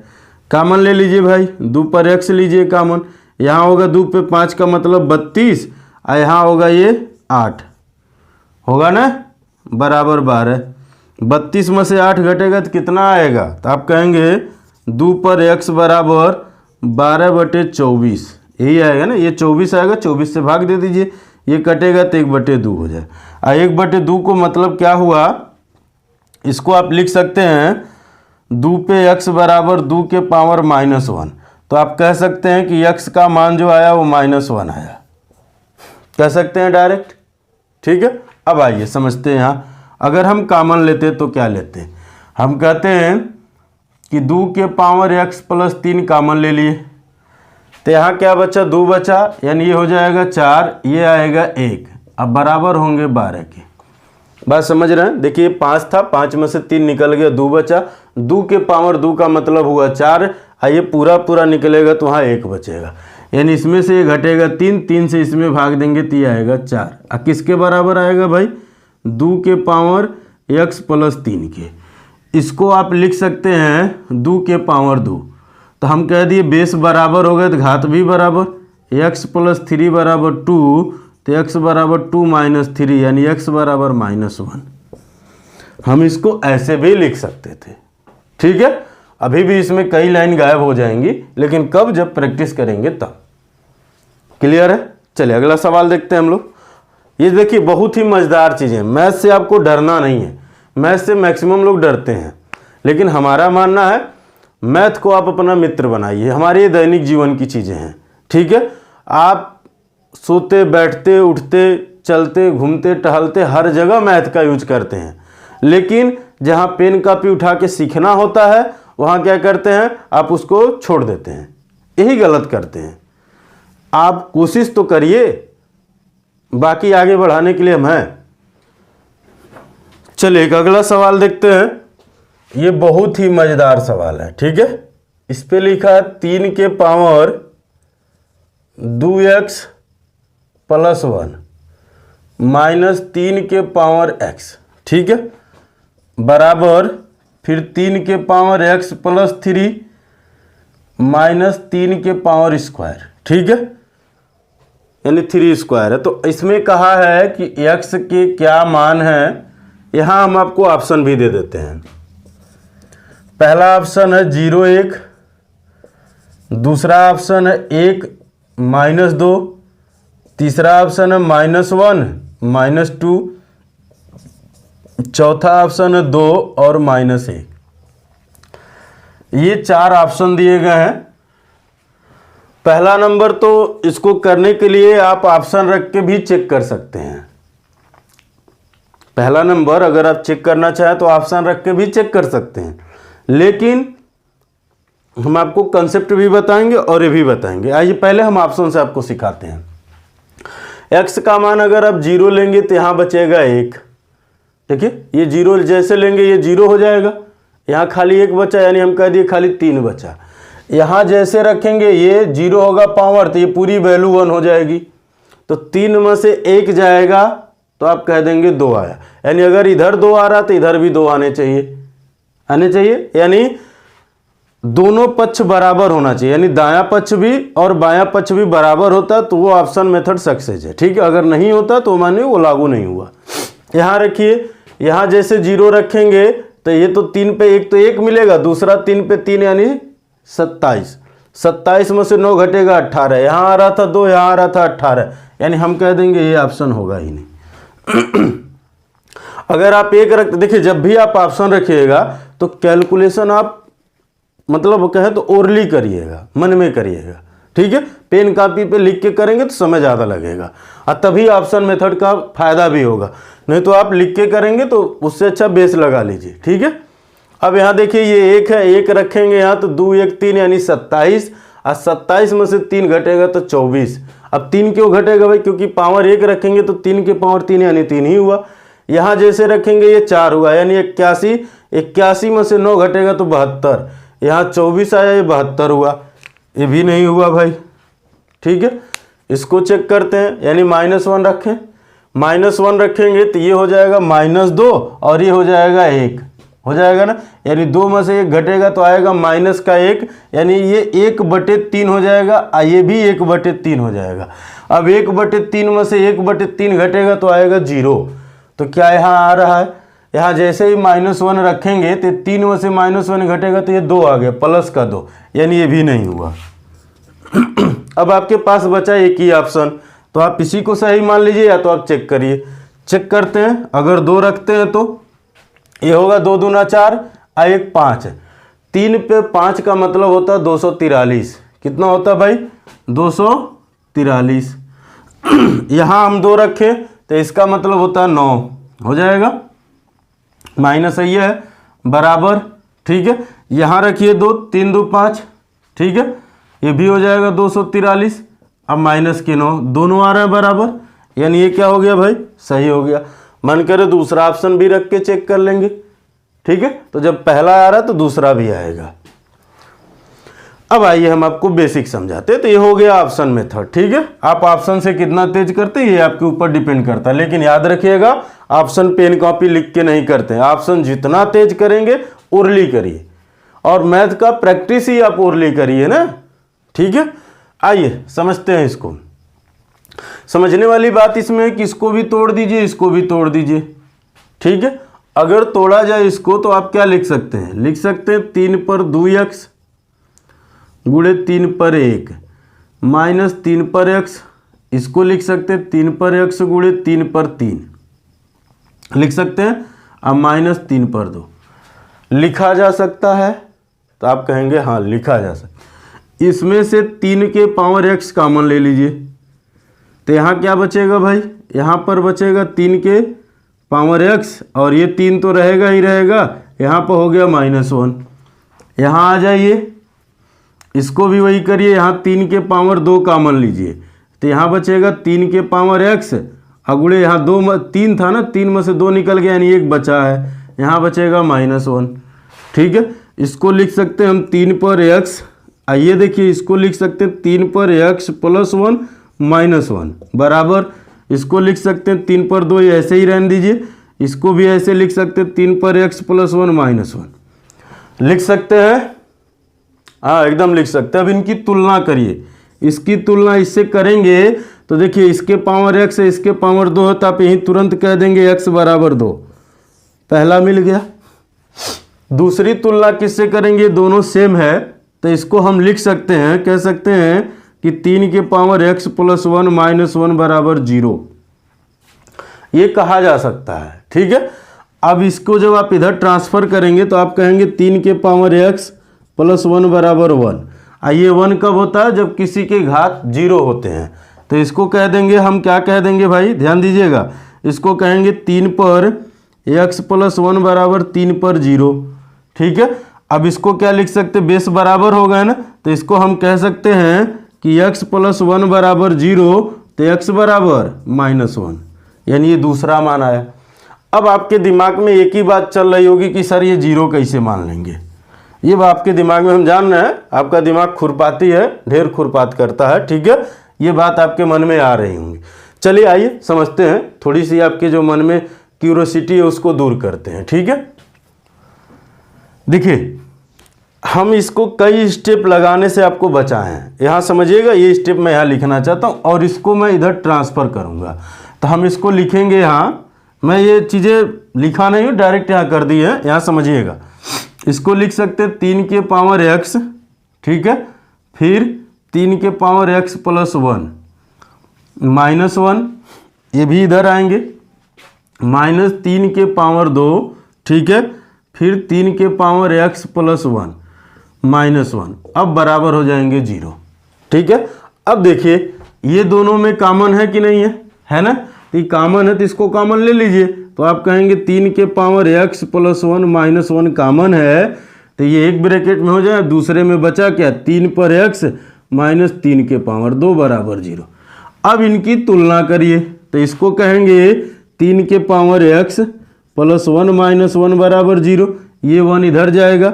कॉमन ले लीजिए भाई, 2 पर x लीजिए कॉमन। यहाँ होगा 2 पे 5 का मतलब 32, और यहाँ होगा ये 8 होगा ना, बराबर 12। 32 में से 8 घटेगा तो कितना आएगा? तो आप कहेंगे 2 पर x बराबर 12/24, यही आएगा ना। ये 24 आएगा, 24 से भाग दे दीजिए, ये कटेगा तो 1/2 हो जाए। और 1/2 को मतलब क्या हुआ, इसको आप लिख सकते हैं 2 पे x बराबर 2 के पावर -1। तो आप कह सकते हैं कि x का मान जो आया वो -1 आया, कह सकते हैं डायरेक्ट। ठीक है, अब आइए समझते हैं। यहाँ अगर हम कॉमन लेते तो क्या लेते हैं? हम कहते हैं कि 2 के पावर x प्लस 3 कॉमन ले लिए, तो यहाँ क्या बचा? 2 बचा, यानी ये हो जाएगा 4, ये आएगा 1, अब बराबर होंगे 12 के। बात समझ रहे हैं? देखिए 5 था, 5 में से 3 निकल गया, 2 बचा। 2 के पावर 2 का मतलब हुआ 4, और ये पूरा निकलेगा तो वहाँ 1 बचेगा, यानी इसमें से ये घटेगा 3, 3 से इसमें भाग देंगे तो ये आएगा 4। और किसके बराबर आएगा भाई? 2 के पावर x प्लस 3 के। इसको आप लिख सकते हैं 2 के पावर 2। तो हम कह दिए बेस बराबर हो गए तो घात भी बराबर, x प्लस 3 बराबर 2, तो x बराबर 2 माइनस 3, यानी x बराबर -1। हम इसको ऐसे भी लिख सकते थे। ठीक है, अभी भी इसमें कई लाइन गायब हो जाएंगी, लेकिन कब? जब प्रैक्टिस करेंगे तब। क्लियर है? चलिए अगला सवाल देखते हैं हम लोग। ये देखिए बहुत ही मज़ेदार चीज़ें। मैथ से आपको डरना नहीं है, मैथ से मैक्सिमम लोग डरते हैं, लेकिन हमारा मानना है मैथ को आप अपना मित्र बनाइए। हमारे ये दैनिक जीवन की चीज़ें हैं। ठीक है, आप सोते बैठते उठते चलते घूमते टहलते हर जगह मैथ का यूज करते हैं, लेकिन जहाँ पेन कापी उठा के सीखना होता है वहाँ क्या करते हैं? आप उसको छोड़ देते हैं। यही गलत करते हैं। आप कोशिश तो करिए, बाकी आगे बढ़ाने के लिए हम हैं। चलिए एक अगला सवाल देखते हैं। ये बहुत ही मज़ेदार सवाल है। ठीक है, इस पे लिखा है 3 के पावर 2x प्लस 1 माइनस 3 के पावर x। ठीक है, बराबर फिर 3 के पावर x प्लस 3 माइनस 3 के पावर स्क्वायर। ठीक है, यानी 3 स्क्वायर है। तो इसमें कहा है कि x के क्या मान है। यहाँ हम आपको ऑप्शन भी दे देते हैं। पहला ऑप्शन है 0 1, दूसरा ऑप्शन है 1 -2, तीसरा ऑप्शन है -1 -2, चौथा ऑप्शन है 2 और -1। ये 4 ऑप्शन दिए गए हैं। पहला नंबर तो इसको करने के लिए आप ऑप्शन रख के भी चेक कर सकते हैं। पहला नंबर अगर आप चेक करना चाहें तो ऑप्शन रख के भी चेक कर सकते हैं, लेकिन हम आपको कंसेप्ट भी बताएंगे और ये भी बताएंगे। आइए पहले हम ऑप्शन से आपको सिखाते हैं। x का मान अगर आप 0 लेंगे तो यहाँ बचेगा 1। देखिए ये 0 जैसे लेंगे ये 0 हो जाएगा, यहाँ खाली 1 बचा, यानी हम कह दिए खाली 3 बचा। यहाँ जैसे रखेंगे ये 0 होगा पावर, तो ये पूरी वैल्यू 1 हो जाएगी। तो 3 में से 1 जाएगा तो आप कह देंगे 2 आया, यानी अगर इधर 2 आ रहा तो इधर भी 2 आने चाहिए, यानी दोनों पक्ष बराबर होना चाहिए, यानी दायां पक्ष भी और बायां पक्ष भी बराबर होता तो वो ऑप्शन मेथड सक्सेस है। ठीक है, अगर नहीं होता तो मानिए वो लागू नहीं हुआ। यहाँ रखिए, यहाँ जैसे 0 रखेंगे तो ये तो 3 पे 1 तो 1 मिलेगा, दूसरा 3 पे 3 यानी 27। 27 में से 9 घटेगा 18, यहाँ आ रहा था 2, यहाँ आ रहा था 18, यानी हम कह देंगे ये ऑप्शन होगा ही नहीं। अगर आप 1 रख, देखिए जब भी आप ऑप्शन रखिएगा तो कैलकुलेशन आप मतलब कहें तो ओरली करिएगा, मन में करिएगा। ठीक है, पेन कॉपी पे लिख के करेंगे तो समय ज़्यादा लगेगा और तभी ऑप्शन मेथड का फायदा भी होगा, नहीं तो आप लिख के करेंगे तो उससे अच्छा बेस लगा लीजिए। ठीक है, अब यहाँ देखिए ये 1 है, 1 रखेंगे यहाँ तो 2 1 3 यानी 27, और 27 में से 3 घटेगा तो 24। अब 3 क्यों घटेगा भाई, क्योंकि पावर 1 रखेंगे तो 3 के पावर 3 यानी 3 ही हुआ। यहाँ जैसे रखेंगे ये 4 हुआ, यानी 81, 81 में से 9 घटेगा तो 72, यहाँ 24 आया, ये 72 हुआ, ये भी नहीं हुआ भाई। ठीक है, इसको चेक करते हैं, यानी -1 रखें, -1 रखेंगे तो ये हो जाएगा -2 और ये हो जाएगा 1, हो जाएगा ना, यानी 2 में से 1 घटेगा तो आएगा -1, यानी ये 1/3 हो जाएगा, ये भी 1/3 हो जाएगा। अब 1/3 में से 1/3 घटेगा तो आएगा 0। तो क्या यहाँ आ रहा है, यहाँ जैसे ही -1 रखेंगे तो 3 में से -1 घटेगा तो ये 2 आ गया, प्लस का 2, यानी ये भी नहीं हुआ। अब आपके पास बचा एक ही ऑप्शन, तो आप इसी को सही मान लीजिए या तो आप चेक करिए। चेक करते हैं, अगर 2 रखते हैं तो ये होगा 2 दूना 4 और 1 5 है, 3 पे 5 का मतलब होता है 243। कितना होता है भाई, 243। यहाँ हम 2 रखें तो इसका मतलब होता है 9, हो जाएगा, माइनस ये है बराबर। ठीक है, यहाँ रखिए 2, 3 2 5, ठीक है, ये भी हो जाएगा 243। अब माइनस के 9 दोनों आ रहे हैं बराबर, यानी ये क्या हो गया भाई, सही हो गया। मन करे दूसरा ऑप्शन भी रख के चेक कर लेंगे। ठीक है, तो जब पहला आ रहा है तो दूसरा भी आएगा। अब आइए हम आपको बेसिक समझाते हैं। तो ये हो गया ऑप्शन मेथड। ठीक है, आप ऑप्शन से कितना तेज करते हैं ये आपके ऊपर डिपेंड करता है, लेकिन याद रखिएगा ऑप्शन पेन कॉपी लिख के नहीं करते हैं। ऑप्शन जितना तेज करेंगे ओरली करिए, और मैथ का प्रैक्टिस ही आप ओरली करिए ना। ठीक है, आइए समझते हैं इसको। समझने वाली बात इसमें है कि इसको भी तोड़ दीजिए, इसको भी तोड़ दीजिए। ठीक है, अगर तोड़ा जाए इसको तो आप क्या लिख सकते हैं, लिख सकते हैं 3 पर 2x गुणे 3 पर 1 माइनस 3 पर x। इसको लिख सकते हैं 3 पर x गुणे 3 पर 3 लिख सकते हैं, अब माइनस 3 पर 2 लिखा जा सकता है। तो आप कहेंगे हाँ लिखा जा सकता। इसमें से 3 के पावर x कॉमन ले लीजिए, तो यहाँ क्या बचेगा भाई, यहाँ पर बचेगा 3 के पावर x, और ये 3 तो रहेगा ही रहेगा, यहाँ पर हो गया -1। यहाँ आ जाइए, इसको भी वही करिए, यहाँ 3 के पावर 2 कॉमन लीजिए, तो यहाँ बचेगा 3 के पावर x, अगुड़े यहाँ 3 था ना, 3 में से 2 निकल गया यानी 1 बचा है, यहाँ बचेगा -1। ठीक है, इसको लिख सकते हैं हम 3 पर x, आइए देखिए इसको लिख सकते हैं 3 पर x प्लस 1 माइनस 1 बराबर, इसको लिख सकते हैं 3 पर 2, ये ऐसे ही रहने दीजिए, इसको भी ऐसे लिख सकते हैं 3 पर x प्लस 1 माइनस 1 लिख सकते हैं। हाँ एकदम लिख सकते हैं। अब इनकी तुलना करिए, इसकी तुलना इससे करेंगे तो देखिए इसके पावर x है, इसके पावर 2 है, तो आप यहीं तुरंत कह देंगे x बराबर 2, पहला मिल गया। दूसरी तुलना किससे करेंगे, दोनों सेम है, तो इसको हम लिख सकते हैं, कह सकते हैं कि 3 के पावर x प्लस 1 माइनस 1 बराबर 0, ये कहा जा सकता है। ठीक है, अब इसको जब आप इधर ट्रांसफर करेंगे तो आप कहेंगे 3 के पावर x प्लस 1 बराबर 1। आइए 1 कब होता है, जब किसी के घात 0 होते हैं, तो इसको कह देंगे हम, क्या कह देंगे भाई, ध्यान दीजिएगा, इसको कहेंगे 3 पर x प्लस 1 बराबर 3 पर 0। ठीक है, अब इसको क्या लिख सकते, बेस बराबर हो गए ना, तो इसको हम कह सकते हैं कि x प्लस 1 बराबर 0, तो x बराबर -1, यानी ये दूसरा मान आया। अब आपके दिमाग में एक ही बात चल रही होगी कि सर ये 0 कैसे मान लेंगे। ये आपके दिमाग में हम जान रहे हैं, आपका दिमाग खुरपाती है, ढेर खुरपात करता है। ठीक है, ये बात आपके मन में आ रही होंगी। चलिए आइए समझते हैं, थोड़ी सी आपके जो मन में क्यूरोसिटी है उसको दूर करते हैं। ठीक है, देखिए हम इसको कई स्टेप लगाने से आपको बचाए हैं। यहाँ समझिएगा, ये स्टेप मैं यहाँ लिखना चाहता हूँ और इसको मैं इधर ट्रांसफ़र करूँगा। तो हम इसको लिखेंगे यहाँ, मैं ये चीज़ें लिखा नहीं हूँ, डायरेक्ट यहाँ कर दी है। यहाँ समझिएगा, इसको लिख सकते हैं 3 के पावर x, ठीक है, फिर 3 के पावर x प्लस 1 -1, ये भी इधर आएंगे, -3 के पावर 2, ठीक है, फिर 3 के पावर x प्लस 1 -1, अब बराबर हो जाएंगे 0। ठीक है, अब देखिए ये दोनों में कॉमन है कि नहीं है ना, तो ये कॉमन है तो इसको कॉमन ले लीजिए। तो आप कहेंगे 3 के पावर x प्लस 1 -1 कॉमन है, तो ये एक ब्रैकेट में हो जाए, दूसरे में बचा क्या, 3 पर x -3 के पावर 2 बराबर 0। अब इनकी तुलना करिए, तो इसको कहेंगे 3 के पावर x प्लस 1 -1 बराबर 0, ये 1 इधर जाएगा,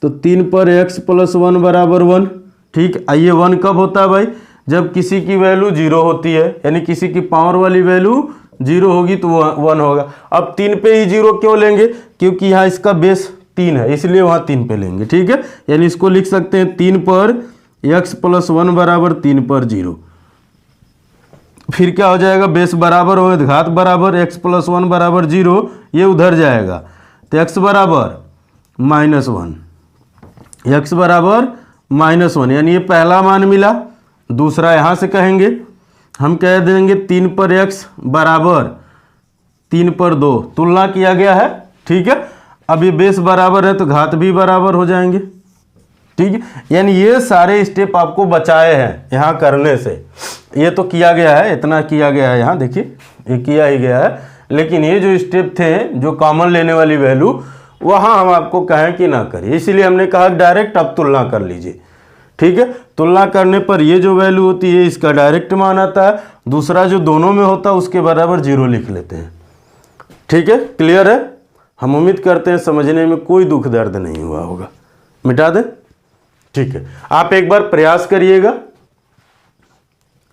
तो 3 पर x प्लस 1 बराबर 1। ठीक, आइए 1 कब होता है भाई, जब किसी की वैल्यू 0 होती है, यानी किसी की पावर वाली वैल्यू 0 होगी तो 1 होगा। अब 3 पे ही 0 क्यों लेंगे, क्योंकि यहाँ इसका बेस 3 है, इसलिए वहाँ 3 पे लेंगे। ठीक है, यानी इसको लिख सकते हैं 3 पर x प्लस 1 बराबर 3 पर 0। फिर क्या हो जाएगा, बेस बराबर हो गए, घात बराबर x प्लस 1 बराबर 0, ये उधर जाएगा, तो x बराबर -1, x बराबर -1, यानी ये पहला मान मिला। दूसरा यहाँ से कहेंगे, हम कह देंगे 3 पर x बराबर 3 पर 2, तुलना किया गया है। ठीक है, अब ये बेस बराबर है तो घात भी बराबर हो जाएंगे। ठीक है, यानी ये सारे स्टेप आपको बचाए हैं यहाँ करने से। ये तो किया गया है, इतना किया गया है यहाँ, देखिए ये किया ही गया है, लेकिन ये जो स्टेप थे जो कॉमन लेने वाली वैल्यू, वहाँ हम आपको कहें कि ना करिए, इसलिए हमने कहा डायरेक्ट आप तुलना कर लीजिए। ठीक है, तुलना करने पर ये जो वैल्यू होती है इसका डायरेक्ट मान आता है, दूसरा जो दोनों में होता है उसके बराबर 0 लिख लेते हैं। ठीक है, क्लियर है, हम उम्मीद करते हैं समझने में कोई दुख दर्द नहीं हुआ होगा। मिटा दें, ठीक है, आप एक बार प्रयास करिएगा,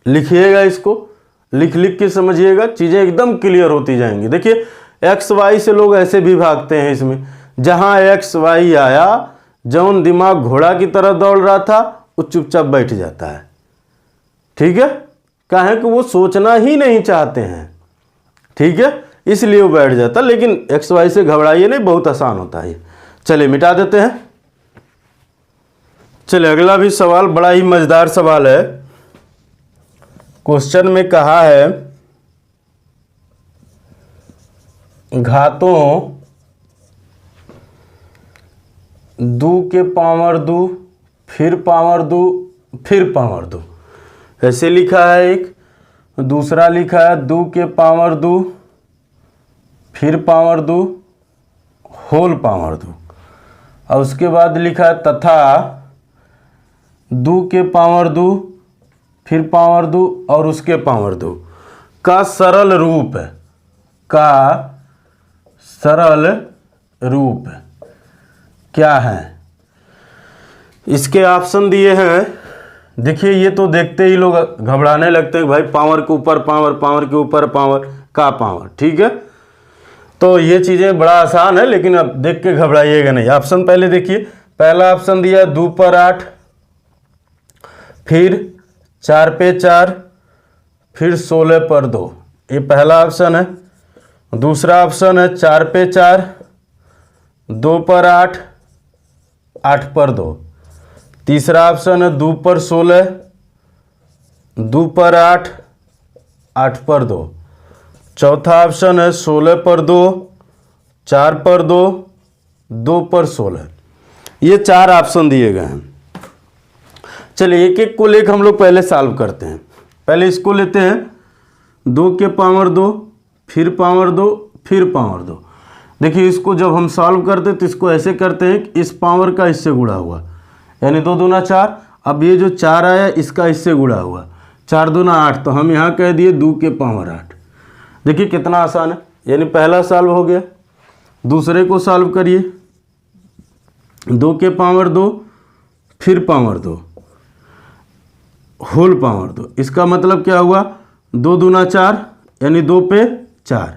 लिखिएगा, इसको लिख लिख के समझिएगा, चीज़ें एकदम क्लियर होती जाएंगी। देखिए एक्स वाई से लोग ऐसे भी भागते हैं इसमें, जहाँ एक्स वाई आया, जौन दिमाग घोड़ा की तरह दौड़ रहा था वो चुपचाप बैठ जाता है। ठीक है, काहे कि वो सोचना ही नहीं चाहते हैं। ठीक है, इसलिए वो बैठ जाता, लेकिन एक्स वाई से घबराइए नहीं, बहुत आसान होता है। चलिए मिटा देते हैं। चलिए अगला भी सवाल बड़ा ही मजेदार सवाल है। क्वेश्चन में कहा है घातों 2 के पावर 2 फिर पावर 2 फिर पावर 2, ऐसे लिखा है एक। दूसरा लिखा है 2 के पावर 2 फिर पावर 2 होल पावर 2, और उसके बाद लिखा है तथा 2 के पावर 2 फिर पावर 2 और उसके पावर 2 का सरल रूप है, का सरल रूप क्या है। इसके ऑप्शन दिए हैं, देखिए ये तो देखते ही लोग घबराने लगते हैं, भाई पावर के ऊपर पावर, पावर के ऊपर पावर का पावर। ठीक है, तो ये चीज़ें बड़ा आसान है, लेकिन अब देख के घबराइएगा नहीं। ऑप्शन पहले देखिए, पहला ऑप्शन दिया 2 पर 8 फिर 4 पे 4 फिर 16 पर 2, ये पहला ऑप्शन है। दूसरा ऑप्शन है 4 पे 4 2 पर 8 8 पर 2। तीसरा ऑप्शन है 2 पर 16 2 पर 8 8 पर 2। चौथा ऑप्शन है 16 पर 2 4 पर 2 2 पर 16। ये 4 ऑप्शन दिए गए हैं। चलिए एक एक को लेकर हम लोग पहले सॉल्व करते हैं। पहले इसको लेते हैं 2 के पावर 2 फिर पावर 2 फिर पावर 2। देखिए इसको जब हम सॉल्व करते तो इसको ऐसे करते हैं कि इस पावर का इससे गुणा हुआ, यानी 2 दूना 4। अब ये जो 4 आया इसका इससे गुणा हुआ, 4 दूना 8, तो हम यहाँ कह दिए 2 के पावर 8। देखिए कितना आसान है, यानी पहला सॉल्व हो गया। दूसरे को सॉल्व करिए, 2 के पावर 2 फिर पावर 2 होल पावर 2। इसका मतलब क्या हुआ, 2 दूना 4 यानी 2 पे 4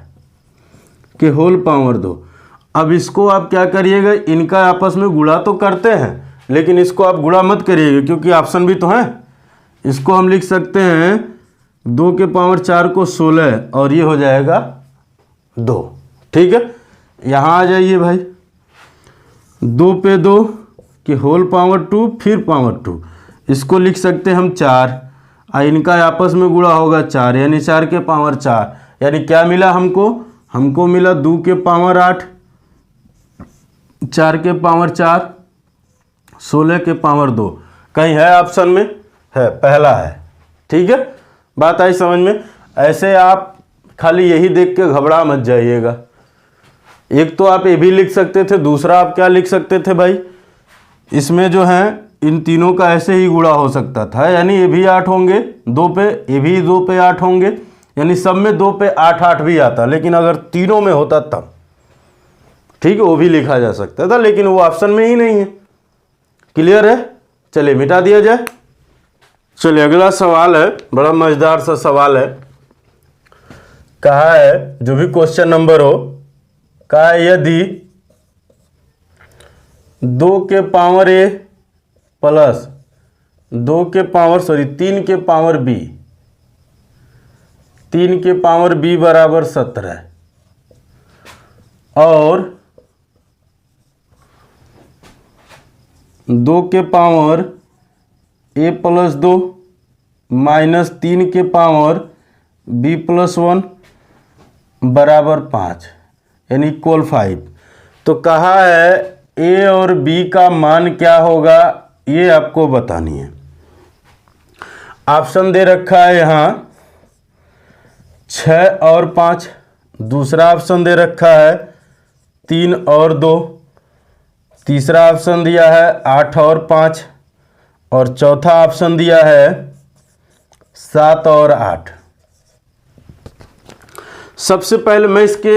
के होल पावर 2। अब इसको आप क्या करिएगा, इनका आपस में गुणा तो करते हैं लेकिन इसको आप गुणा मत करिएगा क्योंकि ऑप्शन भी तो है। इसको हम लिख सकते हैं 2 के पावर 4 को 16 और ये हो जाएगा 2। ठीक है, यहाँ आ जाइए भाई, 2 पे 2 कि होल पावर 2 फिर पावर 2, इसको लिख सकते हैं हम 4, इनका आपस में गुणा होगा 4 यानी 4 के पावर 4, यानी क्या मिला हमको मिला 2 के पावर 8, 4 के पावर 4, 16 के पावर 2। कहीं है ऑप्शन में, है, पहला है। ठीक है, बात आई समझ में। ऐसे आप खाली यही देख के घबरा मत जाइएगा। एक तो आप ये भी लिख सकते थे, दूसरा आप क्या लिख सकते थे भाई, इसमें जो है इन तीनों का ऐसे ही गुणा हो सकता था, यानी ये भी 8 होंगे 2 पे, ये भी 2 पे 8 होंगे, यानी सब में 2 पे 8 8 भी आता, लेकिन अगर तीनों में होता तब ठीक है वो भी लिखा जा सकता था, लेकिन वो ऑप्शन में ही नहीं है। क्लियर है, चलिए मिटा दिया जाए। चलिए अगला सवाल है, बड़ा मजेदार सा सवाल है। कहा है, जो भी क्वेश्चन नंबर हो, कहा है यदि 2 के पावर ए प्लस 3 के पावर बी, 3 के पावर बी बराबर 17 और 2 के पावर ए प्लस 2 माइनस 3 के पावर बी प्लस 1 बराबर 5 यानी इक्वल 5। तो कहा है ए और बी का मान क्या होगा, ये आपको बतानी है। ऑप्शन दे रखा है यहाँ 6 और 5, दूसरा ऑप्शन दे रखा है 3 और 2, तीसरा ऑप्शन दिया है 8 और 5 और चौथा ऑप्शन दिया है 7 और 8। सबसे पहले मैं इसके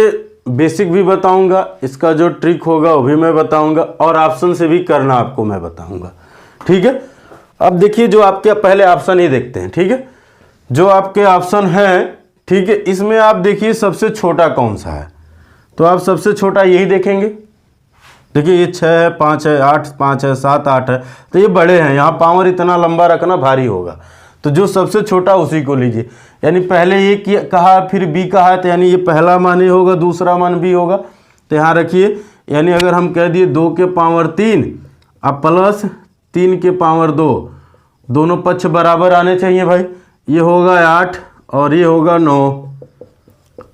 बेसिक भी बताऊंगा, इसका जो ट्रिक होगा वो भी मैं बताऊंगा और ऑप्शन से भी करना आपको मैं बताऊंगा। ठीक है, अब देखिए जो आपके पहले ऑप्शन ही देखते हैं। ठीक है, जो आपके ऑप्शन है, ठीक है, इसमें आप देखिए सबसे छोटा कौन सा है, तो आप सबसे छोटा यही देखेंगे। देखिए ये 6 है, 5 है, 8 5 है, 7 8 है, तो ये बड़े हैं, यहाँ पावर इतना लंबा रखना भारी होगा, तो जो सबसे छोटा उसी को लीजिए। यानी पहले ये कहा फिर बी कहा, तो यानी ये पहला मान ये होगा, दूसरा मान बी होगा। तो यहाँ रखिए, यानी अगर हम कह दिए 2 के पावर 3 अब प्लस 3 के पावर 2, दोनों पक्ष बराबर आने चाहिए भाई। ये होगा 8 और ये होगा 9,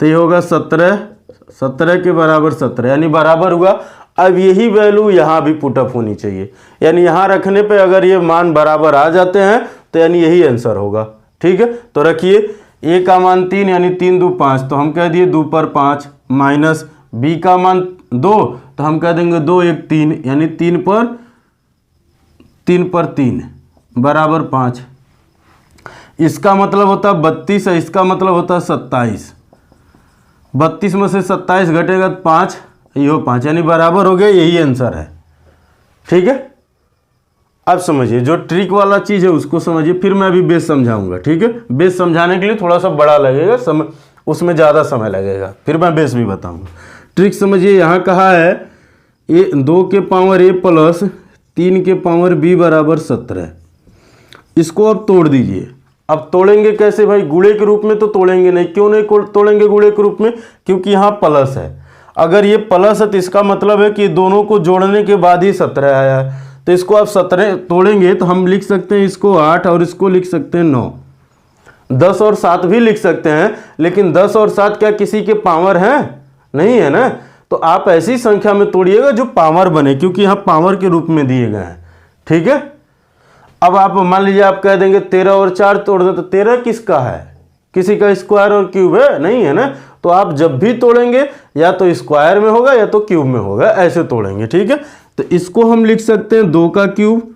तो ये होगा 17, 17 के बराबर 17 यानी बराबर हुआ। अब यही वैल्यू यहाँ भी पुटअप होनी चाहिए, यानी यहाँ रखने पे अगर ये मान बराबर आ जाते हैं तो यानी यही आंसर होगा। ठीक है, तो रखिए ए का मान 3 यानी 3 2 5, तो हम कह दिए 2 पर 5 माइनस बी का मान 2, तो हम कह देंगे 2 1 3 यानी 3 पर 3 बराबर 5। इसका मतलब होता है 32 है, इसका मतलब होता है 27। 32 में से 27 घटेगा तो 5, ये हो 5 यानी बराबर हो गया, यही आंसर है। ठीक है, अब समझिए जो ट्रिक वाला चीज़ है उसको समझिए, फिर मैं अभी बेस समझाऊंगा। ठीक है, बेस समझाने के लिए थोड़ा सा बड़ा लगेगा समय, उसमें ज़्यादा समय लगेगा, फिर मैं बेस भी बताऊंगा। ट्रिक समझिए, यहाँ कहा है 2 के पावर ए प्लस 3 के पावर बी बराबर 17। इसको अब तोड़ दीजिए। अब तोड़ेंगे कैसे भाई, गुणे के रूप में तो तोड़ेंगे नहीं। क्यों नहीं तोड़ेंगे गुणे के रूप में, क्योंकि यहाँ प्लस है। अगर ये प्लस है तो इसका मतलब है कि दोनों को जोड़ने के बाद ही 17 आया है, तो इसको आप 17 तोड़ेंगे तो हम लिख सकते हैं इसको 8 और इसको लिख सकते हैं 9। 10 और 7 भी लिख सकते हैं, लेकिन 10 और 7 क्या किसी के पावर हैं? नहीं है ना। तो आप ऐसी संख्या में तोड़िएगा जो पावर बने, क्योंकि यहाँ पावर के रूप में दिए गए हैं। ठीक है, अब आप मान लीजिए आप कह देंगे 13 और 4 तोड़ दो, तो 13 किसका है? किसी का स्क्वायर और क्यूब है नहीं है ना, तो आप जब भी तोड़ेंगे या तो स्क्वायर में होगा या तो क्यूब में होगा, ऐसे तोड़ेंगे। ठीक है, तो इसको हम लिख सकते हैं 2 का क्यूब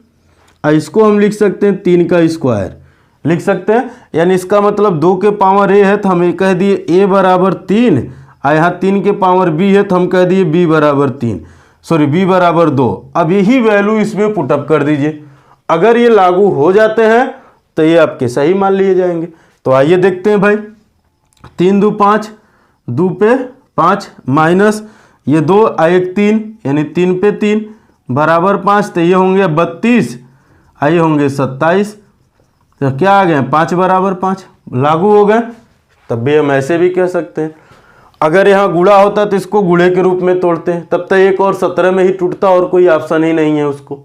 और इसको हम लिख सकते हैं 3 का स्क्वायर लिख सकते हैं। यानी इसका मतलब 2 के पावर a है तो हम कह दिए a बराबर 3 और यहाँ 3 के पावर b है तो हम कह दिए b बराबर 3, सॉरी b बराबर 2। अब यही वैल्यू इसमें पुटअप कर दीजिए। अगर ये लागू हो जाते हैं तो ये आपके सही मान लिए जाएंगे। तो आइए देखते हैं भाई, 3 2 5, 2 पे 5 माइनस ये 2 और 1 3, यानी 3 पे 3 बराबर 5, तो ये होंगे 32 और ये होंगे 27। तो क्या आ गए 5 बराबर 5 लागू हो गए। तब भी हम ऐसे भी कह सकते हैं। अगर यहाँ गुणा होता तो इसको गुणे के रूप में तोड़ते हैं, तब तक 1 और 17 में ही टूटता और कोई ऑप्शन ही नहीं है उसको।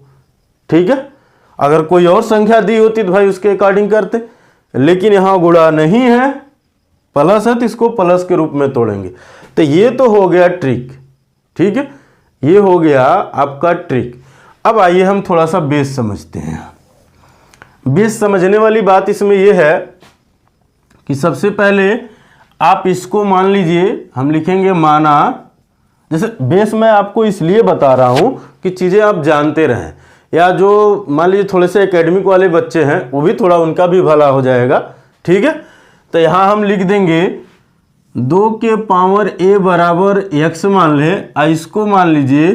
ठीक है, अगर कोई और संख्या दी होती तो भाई उसके अकॉर्डिंग करते, लेकिन यहाँ गुणा नहीं है, प्लस है तो इसको प्लस के रूप में तोड़ेंगे। तो ये तो हो गया ट्रिक। ठीक है, ये हो गया आपका ट्रिक। अब आइए हम थोड़ा सा बेस समझते हैं। बेस समझने वाली बात इसमें यह है कि सबसे पहले आप इसको मान लीजिए, हम लिखेंगे माना, जैसे बेस मैं आपको इसलिए बता रहा हूं कि चीज़ें आप जानते रहें, या जो मान लीजिए थोड़े से एकेडमिक वाले बच्चे हैं वो भी थोड़ा उनका भी भला हो जाएगा। ठीक है, तो यहाँ हम लिख देंगे 2 के पावर a बराबर x मान लें और इसको मान लीजिए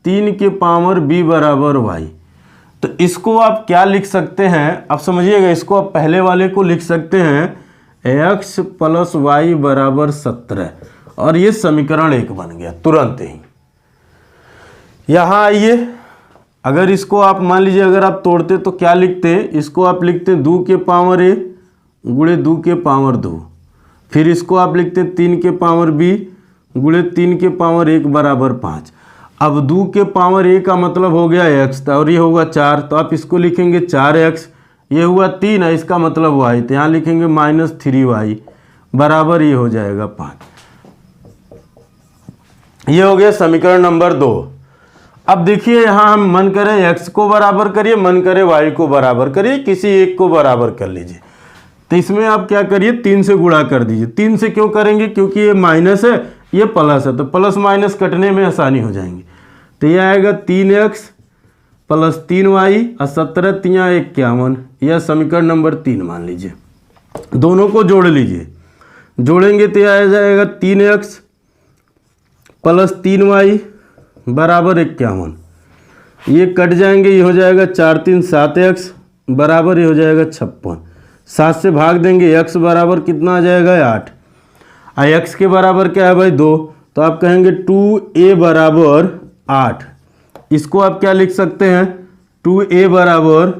3 के पावर b बराबर y। तो इसको आप क्या लिख सकते हैं, आप समझिएगा, इसको आप पहले वाले को लिख सकते हैं x प्लस वाई बराबर 17, और ये समीकरण 1 बन गया तुरंत ही। यहाँ आइए, अगर इसको आप मान लीजिए अगर आप तोड़ते तो क्या लिखते हैं, इसको आप लिखते हैं 2 के पावर a गुणे 2 के पावर 2, फिर इसको आप लिखते हैं 3 के पावर b गुणे 3 के पावर 1 बराबर 5। अब 2 के पावर a का मतलब हो गया x और ये होगा 4, तो आप इसको लिखेंगे 4x, ये हुआ 3 है, इसका मतलब y, तो यहाँ लिखेंगे -3y बराबर ये हो जाएगा 5। ये हो गया समीकरण नंबर 2। अब देखिए यहाँ हम मन करें x को बराबर करिए, मन करे y को बराबर करिए, किसी एक को बराबर कर लीजिए। तो इसमें आप क्या करिए, 3 से गुणा कर दीजिए। 3 से क्यों करेंगे, क्योंकि ये माइनस है ये प्लस है, तो प्लस माइनस कटने में आसानी हो जाएंगे। तो ये आएगा 3x प्लस 3y और 17 तिया 51, यह समीकरण नंबर 3 मान लीजिए। दोनों को जोड़ लीजिए, जोड़ेंगे तो यह आ जाएगा 3x प्लस 3y बराबर 51, ये कट जाएंगे, ये हो जाएगा 4 3 7x बराबर ये हो जाएगा 56। 7 से भाग देंगे, x बराबर कितना आ जाएगा 8, और x के बराबर क्या है भाई 2, तो आप कहेंगे 2a बराबर 8। इसको आप क्या लिख सकते हैं, 2a बराबर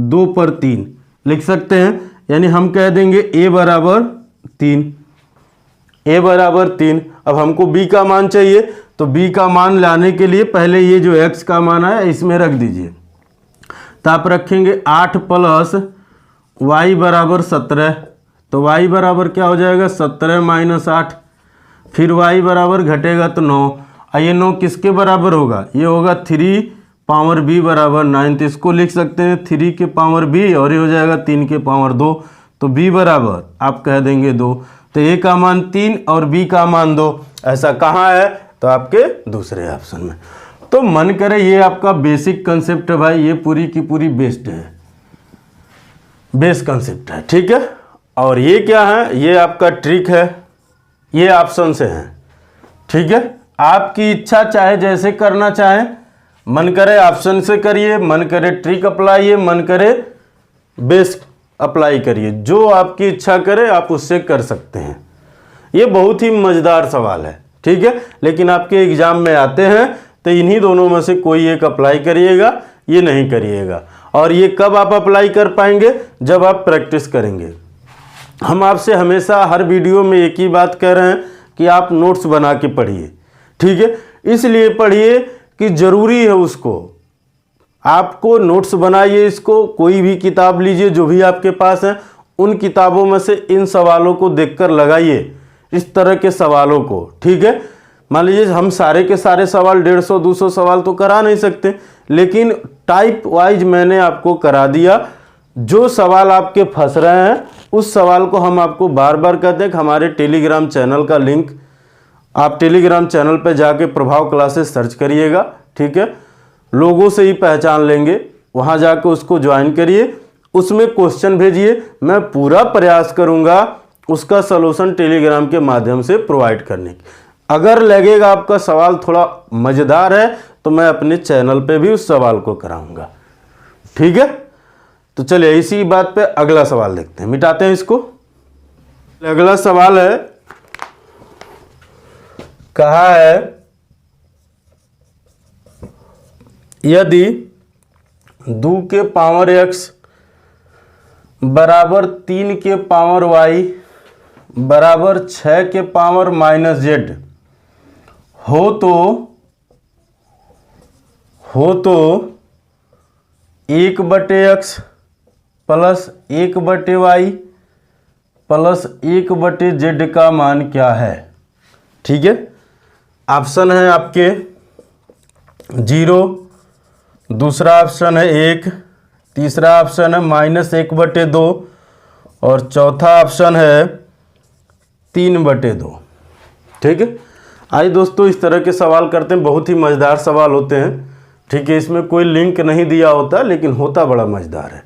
2 पर 3 लिख सकते हैं, यानी हम कह देंगे a बराबर 3, a बराबर 3। अब हमको b का मान चाहिए, तो b का मान लाने के लिए पहले ये जो x का मान है इसमें रख दीजिए। तो आप रखेंगे 8 प्लस y बराबर 17, तो y बराबर क्या हो जाएगा 17 माइनस 8, फिर y बराबर घटेगा तो 9, और ये 9 किसके बराबर होगा, ये होगा 3 पावर b बराबर 9। तो इसको लिख सकते हैं 3 के पावर b और ये हो जाएगा 3 के पावर 2, तो b बराबर आप कह देंगे 2। तो a का मान 3 और b का मान 2, ऐसा कहाँ है, तो आपके दूसरे ऑप्शन में। तो मन करे ये आपका बेसिक कंसेप्ट है भाई, ये पूरी की पूरी बेस्ड है, बेस कंसेप्ट है। ठीक है, और ये क्या है, ये आपका ट्रिक है, ये ऑप्शन से है। ठीक है, आपकी इच्छा, चाहे जैसे करना चाहे, मन करे ऑप्शन से करिए, मन करे ट्रिक अप्लाई, मन करे बेस अप्लाई करिए, जो आपकी इच्छा करे आप उससे कर सकते हैं। ये बहुत ही मज़ेदार सवाल है। ठीक है, लेकिन आपके एग्जाम में आते हैं तो इन्हीं दोनों में से कोई एक अप्लाई करिएगा, ये नहीं करिएगा। और ये कब आप अप्लाई कर पाएंगे, जब आप प्रैक्टिस करेंगे। हम आपसे हमेशा हर वीडियो में एक ही बात कह रहे हैं कि आप नोट्स बना के पढ़िए। ठीक है, इसलिए पढ़िए कि ज़रूरी है उसको, आपको नोट्स बनाइए। इसको कोई भी किताब लीजिए जो भी आपके पास है, उन किताबों में से इन सवालों को देखकर लगाइए, इस तरह के सवालों को। ठीक है, मान लीजिए हम सारे के सारे सवाल 150-200 सवाल तो करा नहीं सकते, लेकिन टाइप वाइज मैंने आपको करा दिया। जो सवाल आपके फंस रहे हैं उस सवाल को हम आपको बार बार कहते हैं कि हमारे टेलीग्राम चैनल का लिंक, आप टेलीग्राम चैनल पर जाके प्रभाव क्लासेस सर्च करिएगा, ठीक है, लोगों से ही पहचान लेंगे, वहाँ जाके उसको ज्वाइन करिए, उसमें क्वेश्चन भेजिए, मैं पूरा प्रयास करूँगा उसका सलूशन टेलीग्राम के माध्यम से प्रोवाइड करने की। अगर लगेगा आपका सवाल थोड़ा मज़ेदार है तो मैं अपने चैनल पे भी उस सवाल को कराऊंगा, ठीक है। तो चलिए इसी बात पे अगला सवाल देखते हैं, मिटाते हैं इसको। अगला सवाल है, कहा है यदि 2 के पावर x बराबर 3 के पावर y बराबर 6 के पावर माइनस z हो तो 1/x plus 1/y plus 1/z का मान क्या है, ठीक है। ऑप्शन है आपके 0, दूसरा ऑप्शन है 1, तीसरा ऑप्शन है -1/2 और चौथा ऑप्शन है 3/2, ठीक है। आइए दोस्तों इस तरह के सवाल करते हैं, बहुत ही मज़ेदार सवाल होते हैं, ठीक है। इसमें कोई लिंक नहीं दिया होता लेकिन होता बड़ा मज़ेदार है।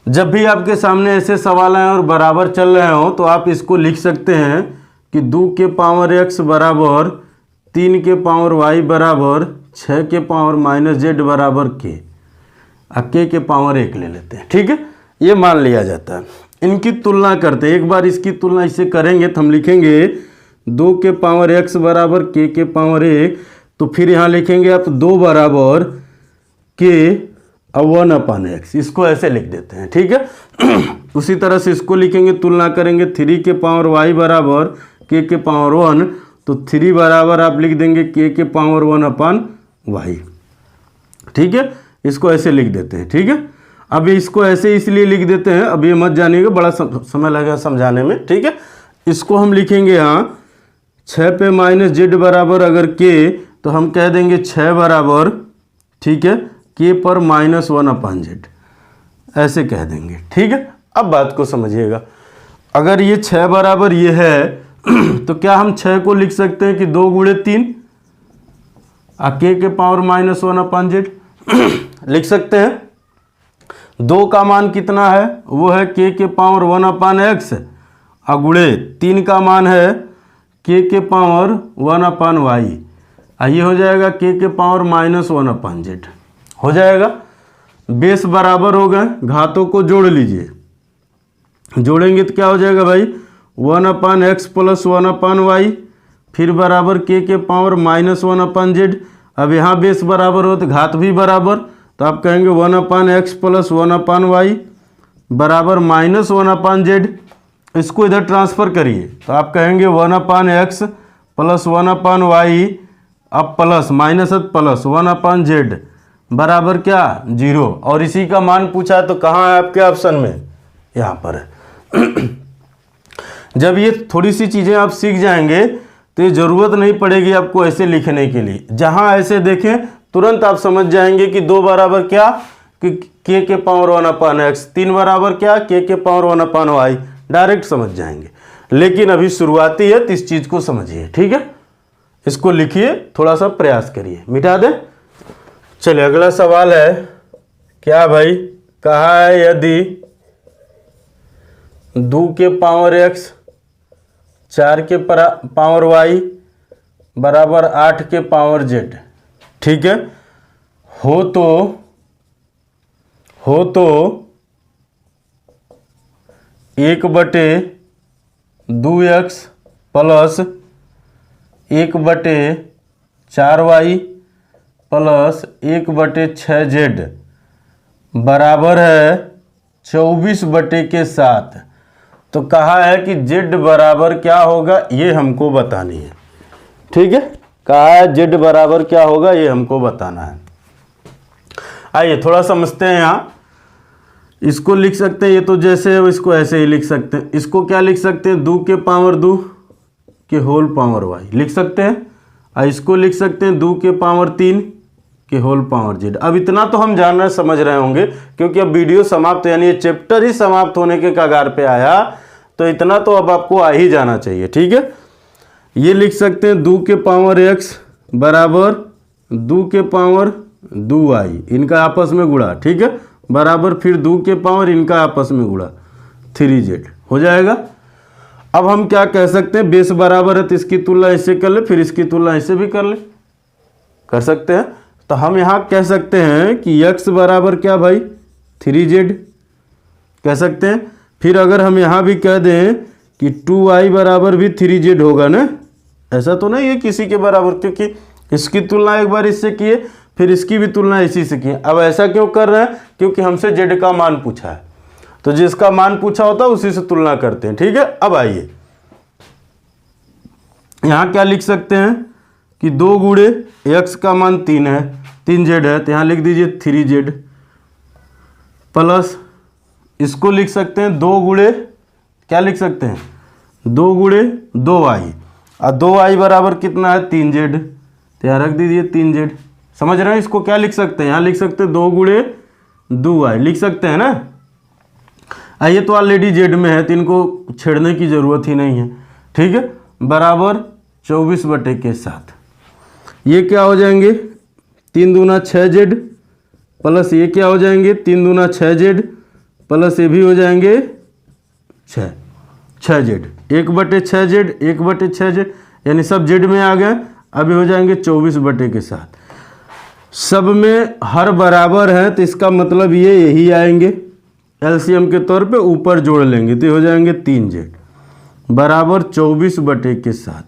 जब भी आपके सामने ऐसे सवाल आए और बराबर चल रहे हो तो आप इसको लिख सकते हैं कि 2 के पावर x बराबर 3 के पावर y बराबर 6 के पावर माइनस z बराबर k के पावर 1 ले लेते हैं, ठीक है। ये मान लिया जाता है। इनकी तुलना करते हैं, एक बार इसकी तुलना इससे करेंगे तो हम लिखेंगे 2 के पावर x बराबर k के पावर 1, तो फिर यहाँ लिखेंगे आप 2 बराबर k और 1/x, इसको ऐसे लिख देते हैं, ठीक है। उसी तरह से इसको लिखेंगे, तुलना करेंगे 3 के पावर y बराबर k के पावर 1, तो 3 बराबर आप लिख देंगे k के पावर 1/y, ठीक है। इसको ऐसे लिख देते हैं, ठीक है। अब इसको ऐसे इसलिए लिख देते हैं, अब ये मत जानिएगा, बड़ा समय लगेगा समझाने में, ठीक है। इसको हम लिखेंगे यहाँ 6 पे माइनस z बराबर अगर k, तो हम कह देंगे 6 बराबर, ठीक है, k पर -1/z, ऐसे कह देंगे, ठीक है। अब बात को समझिएगा, अगर ये 6 बराबर ये है तो क्या हम 6 को लिख सकते हैं कि 2 × 3 k के पावर -1/z लिख सकते हैं। 2 का मान कितना है, वो है k के पावर 1/x, और गुणे 3 का मान है k के पावर 1/y, ये हो जाएगा k के पावर -1/z हो जाएगा। बेस बराबर हो गए, घातों को जोड़ लीजिए, जोड़ेंगे तो क्या हो जाएगा भाई 1/x प्लस 1/y, फिर बराबर k के पावर -1/z। अब यहाँ बेस बराबर हो तो घात भी बराबर, तो आप कहेंगे 1/x प्लस 1/y बराबर -1/z। इसको इधर ट्रांसफ़र करिए तो आप कहेंगे 1/x प्लस 1/y अब प्लस माइनस प्लस 1/z बराबर क्या 0, और इसी का मान पूछा तो कहाँ है आपके ऑप्शन में, यहाँ पर है। जब ये थोड़ी सी चीज़ें आप सीख जाएंगे तो ये ज़रूरत नहीं पड़ेगी आपको ऐसे लिखने के लिए, जहाँ ऐसे देखें तुरंत आप समझ जाएंगे कि 2 बराबर क्या कि k के पावर 1/x, 3 बराबर क्या k के पावर 1/y, डायरेक्ट समझ जाएंगे। लेकिन अभी शुरुआती है तो इस चीज़ को समझिए, ठीक है। इसको लिखिए, थोड़ा सा प्रयास करिए, मिटा दें। चलिए अगला सवाल है, क्या भाई, कहा है यदि 2 के पावर x 4 के पावर y बराबर 8 के पावर z, ठीक है, हो तो 1/2x plus 1/4y plus 1/6z बराबर है 24/7। तो कहा है कि z बराबर क्या होगा ये हमको बतानी है, ठीक है। कहा है z बराबर क्या होगा ये हमको बताना है। आइए थोड़ा समझते हैं। यहाँ इसको लिख सकते हैं, ये तो जैसे है इसको ऐसे ही लिख सकते हैं। इसको क्या लिख सकते हैं, 2 के पावर 2 के होल पावर y लिख सकते हैं। और इसको लिख सकते हैं 2 के पावर 3 के होल पावर जेड। अब इतना तो हम जान रहे समझ रहे होंगे, क्योंकि अब वीडियो समाप्त यानी ये चैप्टर ही समाप्त होने के कगार पे आया, तो इतना तो अब आपको आ ही जाना चाहिए। ठीक है, ये लिख सकते हैं 2 के पावर x बराबर 2 के पावर 2y, इनका आपस में गुणा, ठीक है, बराबर फिर 2 के पावर इनका आपस में गुणा 3z हो जाएगा। अब हम क्या कह सकते हैं, बेस बराबर है तो इसकी तुलना इससे कर ले, फिर इसकी तुलना इससे भी कर ले, कर सकते हैं। तो हम यहाँ कह सकते हैं कि x बराबर क्या भाई 3z कह सकते हैं। फिर अगर हम यहाँ भी कह दें कि 2y बराबर भी 3z होगा ना, ऐसा तो नहीं है किसी के बराबर, क्योंकि इसकी तुलना एक बार इससे किए फिर इसकी भी तुलना इसी से किए। अब ऐसा क्यों कर रहे हैं, क्योंकि हमसे z का मान पूछा है, तो जिसका मान पूछा होता है उसी से तुलना करते हैं। ठीक है, अब आइए यहाँ क्या लिख सकते हैं कि 2 गुणे x का मान 3 है, 3z है, तो यहाँ लिख दीजिए 3z प्लस इसको लिख सकते हैं 2 गुणे क्या लिख सकते हैं 2 गुणे 2y, और 2y बराबर कितना है 3z, तो यहाँ रख दीजिए 3z। समझ रहे हैं, इसको क्या लिख सकते हैं, यहाँ लिख सकते हैं 2 गुणे 2y लिख सकते हैं ना। ये तो ऑलरेडी जेड में है तो इनको छेड़ने की ज़रूरत ही नहीं है। ठीक है, बराबर 24/7, ये क्या हो जाएंगे 3 दूना 6z प्लस ये क्या हो जाएंगे 3 दूना 6z प्लस ये भी हो जाएंगे 6z, 1/6z 1/6z, यानी सब जेड में आ गए। अभी हो जाएंगे 24/7, सब में हर बराबर है तो इसका मतलब ये यही आएंगे, एलसीएम के तौर पे ऊपर जोड़ लेंगे तो हो जाएंगे 3z बराबर 24/7।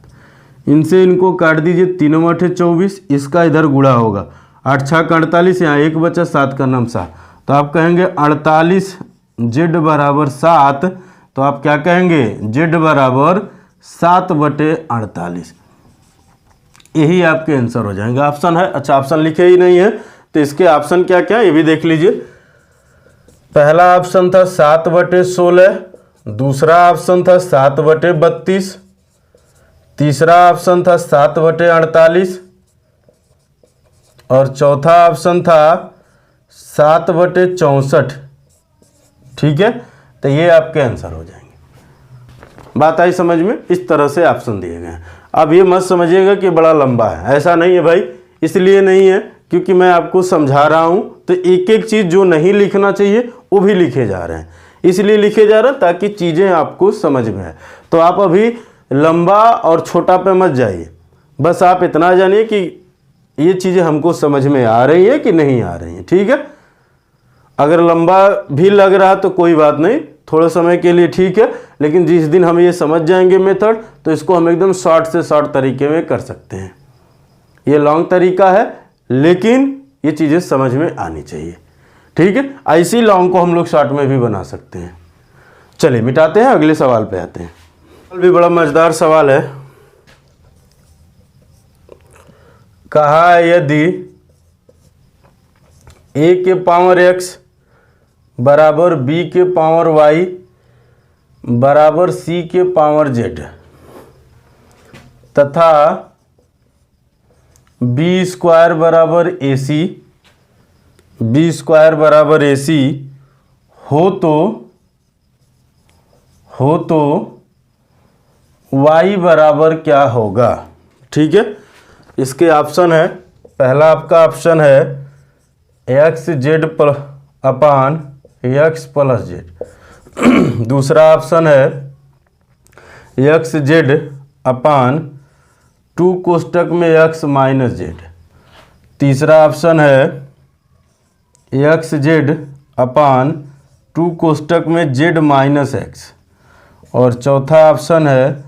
इनसे इनको काट दीजिए, 3/24, इसका इधर गुणा होगा, 8 6 48, यहाँ 1 बचा, 7 का नाम 7, तो आप कहेंगे 48 z बराबर 7, तो आप क्या कहेंगे z बराबर 7/48, यही आपके आंसर हो जाएंगे। ऑप्शन है, अच्छा ऑप्शन लिखे ही नहीं है तो इसके ऑप्शन क्या क्या ये भी देख लीजिए। पहला ऑप्शन था 7/16, दूसरा ऑप्शन था 7/32, तीसरा ऑप्शन था 7/48 और चौथा ऑप्शन था 7/64। ठीक है, तो ये आपके आंसर हो जाएंगे। बात आई समझ में, इस तरह से ऑप्शन दिए गए हैं। अब ये मत समझिएगा कि बड़ा लंबा है, ऐसा नहीं है भाई, इसलिए नहीं है क्योंकि मैं आपको समझा रहा हूँ, तो एक एक चीज़ जो नहीं लिखना चाहिए वो भी लिखे जा रहे हैं, इसलिए लिखे जा रहे हैं ताकि चीज़ें आपको समझ में आए। तो आप अभी लंबा और छोटा पे मत जाइए, बस आप इतना जानिए कि ये चीज़ें हमको समझ में आ रही है कि नहीं आ रही हैं। ठीक है, अगर लंबा भी लग रहा तो कोई बात नहीं, थोड़े समय के लिए ठीक है, लेकिन जिस दिन हम ये समझ जाएंगे मेथड तो इसको हम एकदम शॉर्ट से शॉर्ट तरीके में कर सकते हैं। ये लॉन्ग तरीका है लेकिन ये चीज़ें समझ में आनी चाहिए। ठीक है, ऐसी लॉन्ग को हम लोग शॉर्ट में भी बना सकते हैं। चलिए मिटाते हैं, अगले सवाल पे आते हैं। भी बड़ा मजेदार सवाल है। कहा यदि a के पावर x बराबर b के पावर y बराबर c के पावर z तथा b² बराबर ac, b² बराबर ac हो तो y बराबर क्या होगा। ठीक है, इसके ऑप्शन है, पहला आपका ऑप्शन है xz अपान x प्लस z, दूसरा ऑप्शन है xz अपान 2 कोष्टक में x माइनस z, तीसरा ऑप्शन है xz अपान 2 कोष्टक में z माइनस x, और चौथा ऑप्शन है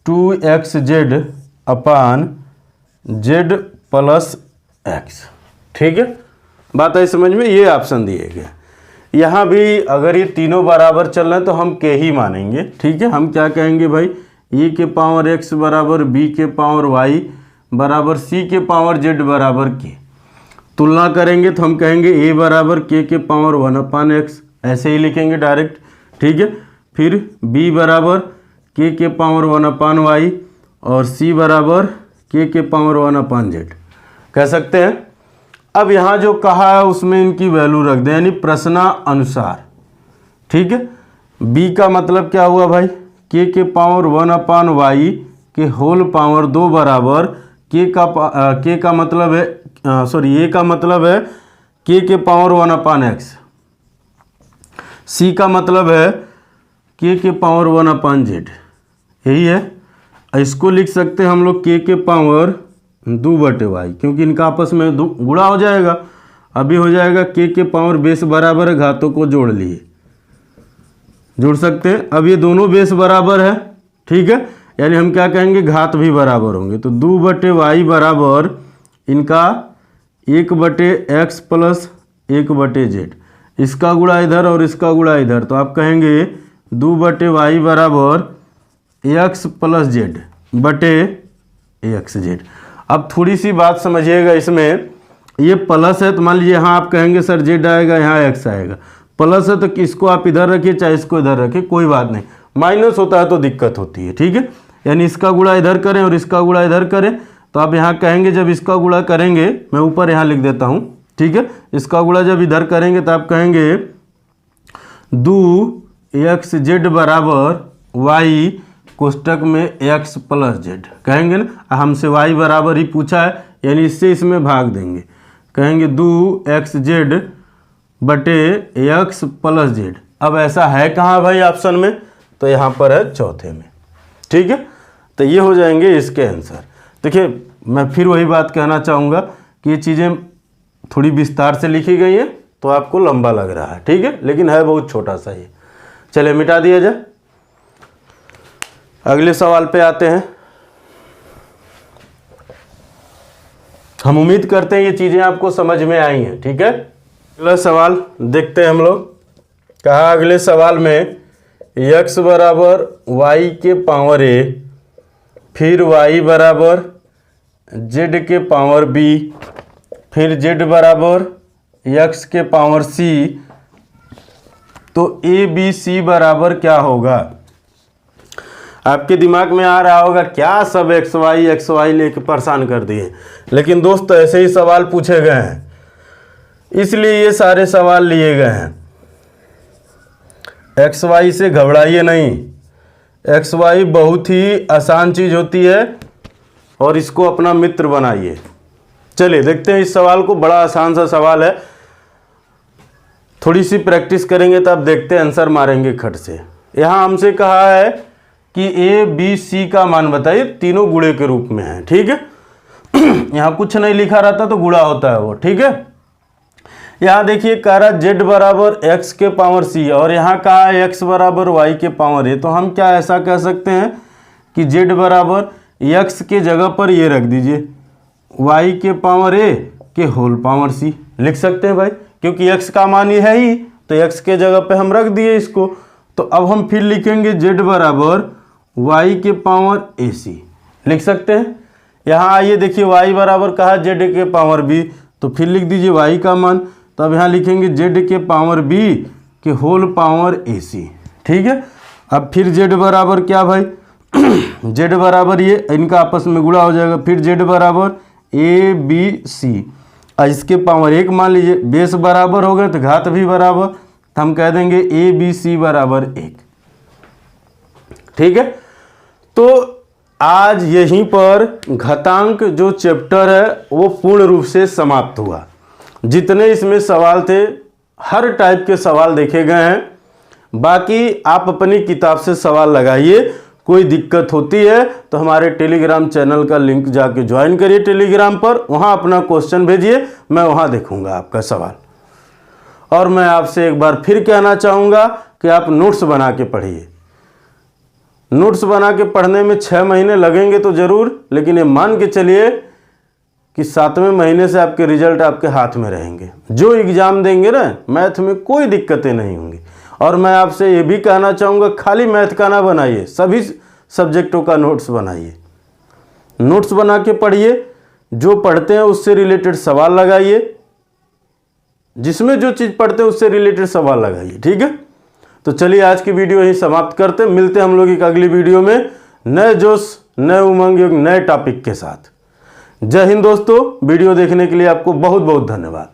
2xz अपान z प्लस x। ठीक है, बात आई समझ में, ये ऑप्शन दिए गए। यहाँ भी अगर ये तीनों बराबर चल रहे हैं तो हम के ही मानेंगे। ठीक है, हम क्या कहेंगे भाई, e के पावर x बराबर b के पावर y बराबर c के पावर z बराबर k, तुलना करेंगे तो हम कहेंगे a बराबर k के पावर 1/x, ऐसे ही लिखेंगे डायरेक्ट। ठीक है, फिर b बराबर k के पावर 1/y और c बराबर k के पावर 1/z कह सकते हैं। अब यहाँ जो कहा है उसमें इनकी वैल्यू रख दें, यानी प्रश्नानुसार। ठीक है, b का मतलब क्या हुआ भाई, k पावर 1/y के होल पावर 2 बराबर k का मतलब है a का मतलब है k पावर 1/x, c का मतलब है k पावर 1/z, यही है। इसको लिख सकते हैं हम लोग k पावर 2/y, क्योंकि इनका आपस में गुणा हो जाएगा। अभी हो जाएगा k पावर बेस बराबर है, घातों को जोड़ लिए, जोड़ सकते हैं। अब ये दोनों बेस बराबर है, ठीक है, यानी हम क्या कहेंगे, घात भी बराबर होंगे। तो 2/y बराबर इनका 1/x प्लस 1/z, इसका गुणा इधर और इसका गुणा इधर, तो आप कहेंगे 2/y बराबर x प्लस जेड बटे xz। अब थोड़ी सी बात समझिएगा, इसमें ये प्लस है तो मान लीजिए यहाँ आप कहेंगे सर जेड आएगा, यहाँ x आएगा। प्लस है तो इसको आप इधर रखिए चाहे इसको इधर रखिए, कोई बात नहीं। माइनस होता है तो दिक्कत होती है, ठीक है, यानी इसका गुणा इधर करें और इसका गुणा इधर करें, तो आप यहाँ कहेंगे जब इसका गुणा करेंगे, मैं ऊपर यहाँ लिख देता हूँ, ठीक है, इसका गुणा जब इधर करेंगे तो आप कहेंगे 2xz बराबर y कोष्टक में x प्लस जेड, कहेंगे ना, हमसे y बराबर ही पूछा है, यानी इससे इसमें भाग देंगे, कहेंगे 2xz बटे x प्लस जेड। अब ऐसा है कहाँ भाई ऑप्शन में, तो यहाँ पर है चौथे में, ठीक है। तो ये हो जाएंगे इसके आंसर। देखिए मैं फिर वही बात कहना चाहूँगा कि ये चीज़ें थोड़ी विस्तार से लिखी गई हैं तो आपको लंबा लग रहा है, ठीक है, लेकिन है बहुत छोटा सा ये। चलिए मिटा दिया जाए, अगले सवाल पे आते हैं। हम उम्मीद करते हैं ये चीज़ें आपको समझ में आई हैं, ठीक है। अगला सवाल देखते हैं हम लोग। कहा अगले सवाल में x बराबर y के पावर a, फिर y बराबर z के पावर b, फिर z बराबर x के पावर c, तो a b c बराबर क्या होगा। आपके दिमाग में आ रहा होगा क्या सब एक्स वाई लेके परेशान कर दिए, लेकिन दोस्त ऐसे ही सवाल पूछे गए हैं, इसलिए ये सारे सवाल लिए गए हैं। एक्स वाई से घबराइए नहीं, एक्स वाई बहुत ही आसान चीज़ होती है और इसको अपना मित्र बनाइए। चलिए देखते हैं इस सवाल को, बड़ा आसान सा सवाल है, थोड़ी सी प्रैक्टिस करेंगे तो आप देखते हैं आंसर मारेंगे खट से। यहाँ हमसे कहा है कि ए बी सी का मान बताइए, तीनों गुणे के रूप में है, ठीक है। यहाँ कुछ नहीं लिखा रहता तो गुणा होता है वो, ठीक है। यहाँ देखिए कह रहा जेड बराबर एक्स के पावर सी और यहाँ कहा है एक्स बराबर वाई के पावर ए, तो हम क्या ऐसा कह सकते हैं कि जेड बराबर एक्स के जगह पर ये रख दीजिए वाई के पावर ए के होल पावर सी, लिख सकते हैं भाई, क्योंकि एक्स का मान ये है ही, तो एक्स के जगह पे हम रख दिए इसको। तो अब हम फिर लिखेंगे जेड बराबर वाई के पावर ए सी, लिख सकते हैं। यहाँ आइए देखिए वाई बराबर कहा जेड के पावर बी, तो फिर लिख दीजिए वाई का मान, तो अब यहाँ लिखेंगे जेड के पावर बी के होल पावर ए सी, ठीक है। अब फिर जेड बराबर क्या भाई, जेड बराबर ये इनका आपस में गुणा हो जाएगा, फिर जेड बराबर ए बी सी, इसके पावर एक मान लीजिए, बेस बराबर हो गए तो घात भी बराबर, तो हम कह देंगे ए बी सी बराबर 1, ठीक है। तो आज यहीं पर घातांक जो चैप्टर है वो पूर्ण रूप से समाप्त हुआ। जितने इसमें सवाल थे हर टाइप के सवाल देखे गए हैं। बाकी आप अपनी किताब से सवाल लगाइए, कोई दिक्कत होती है तो हमारे टेलीग्राम चैनल का लिंक जाके ज्वाइन करिए टेलीग्राम पर, वहाँ अपना क्वेश्चन भेजिए, मैं वहाँ देखूँगा आपका सवाल। और मैं आपसे एक बार फिर कहना चाहूँगा कि आप नोट्स बना के पढ़िए। नोट्स बना के पढ़ने में 6 महीने लगेंगे तो ज़रूर, लेकिन ये मान के चलिए कि 7वें महीने से आपके रिजल्ट आपके हाथ में रहेंगे। जो एग्ज़ाम देंगे ना मैथ में कोई दिक्कतें नहीं होंगी। और मैं आपसे ये भी कहना चाहूँगा खाली मैथ का ना बनाइए, सभी सब्जेक्टों का नोट्स बनाइए। नोट्स बना के पढ़िए, जो पढ़ते हैं उससे रिलेटेड सवाल लगाइए, जिसमें जो चीज़ पढ़ते हैं उससे रिलेटेड सवाल लगाइए, ठीक है। तो चलिए आज की वीडियो यहीं समाप्त करते हैं, मिलते हैं हम लोग एक अगली वीडियो में नए जोश नए उमंग एक नए टॉपिक के साथ। जय हिंद दोस्तों, वीडियो देखने के लिए आपको बहुत बहुत धन्यवाद।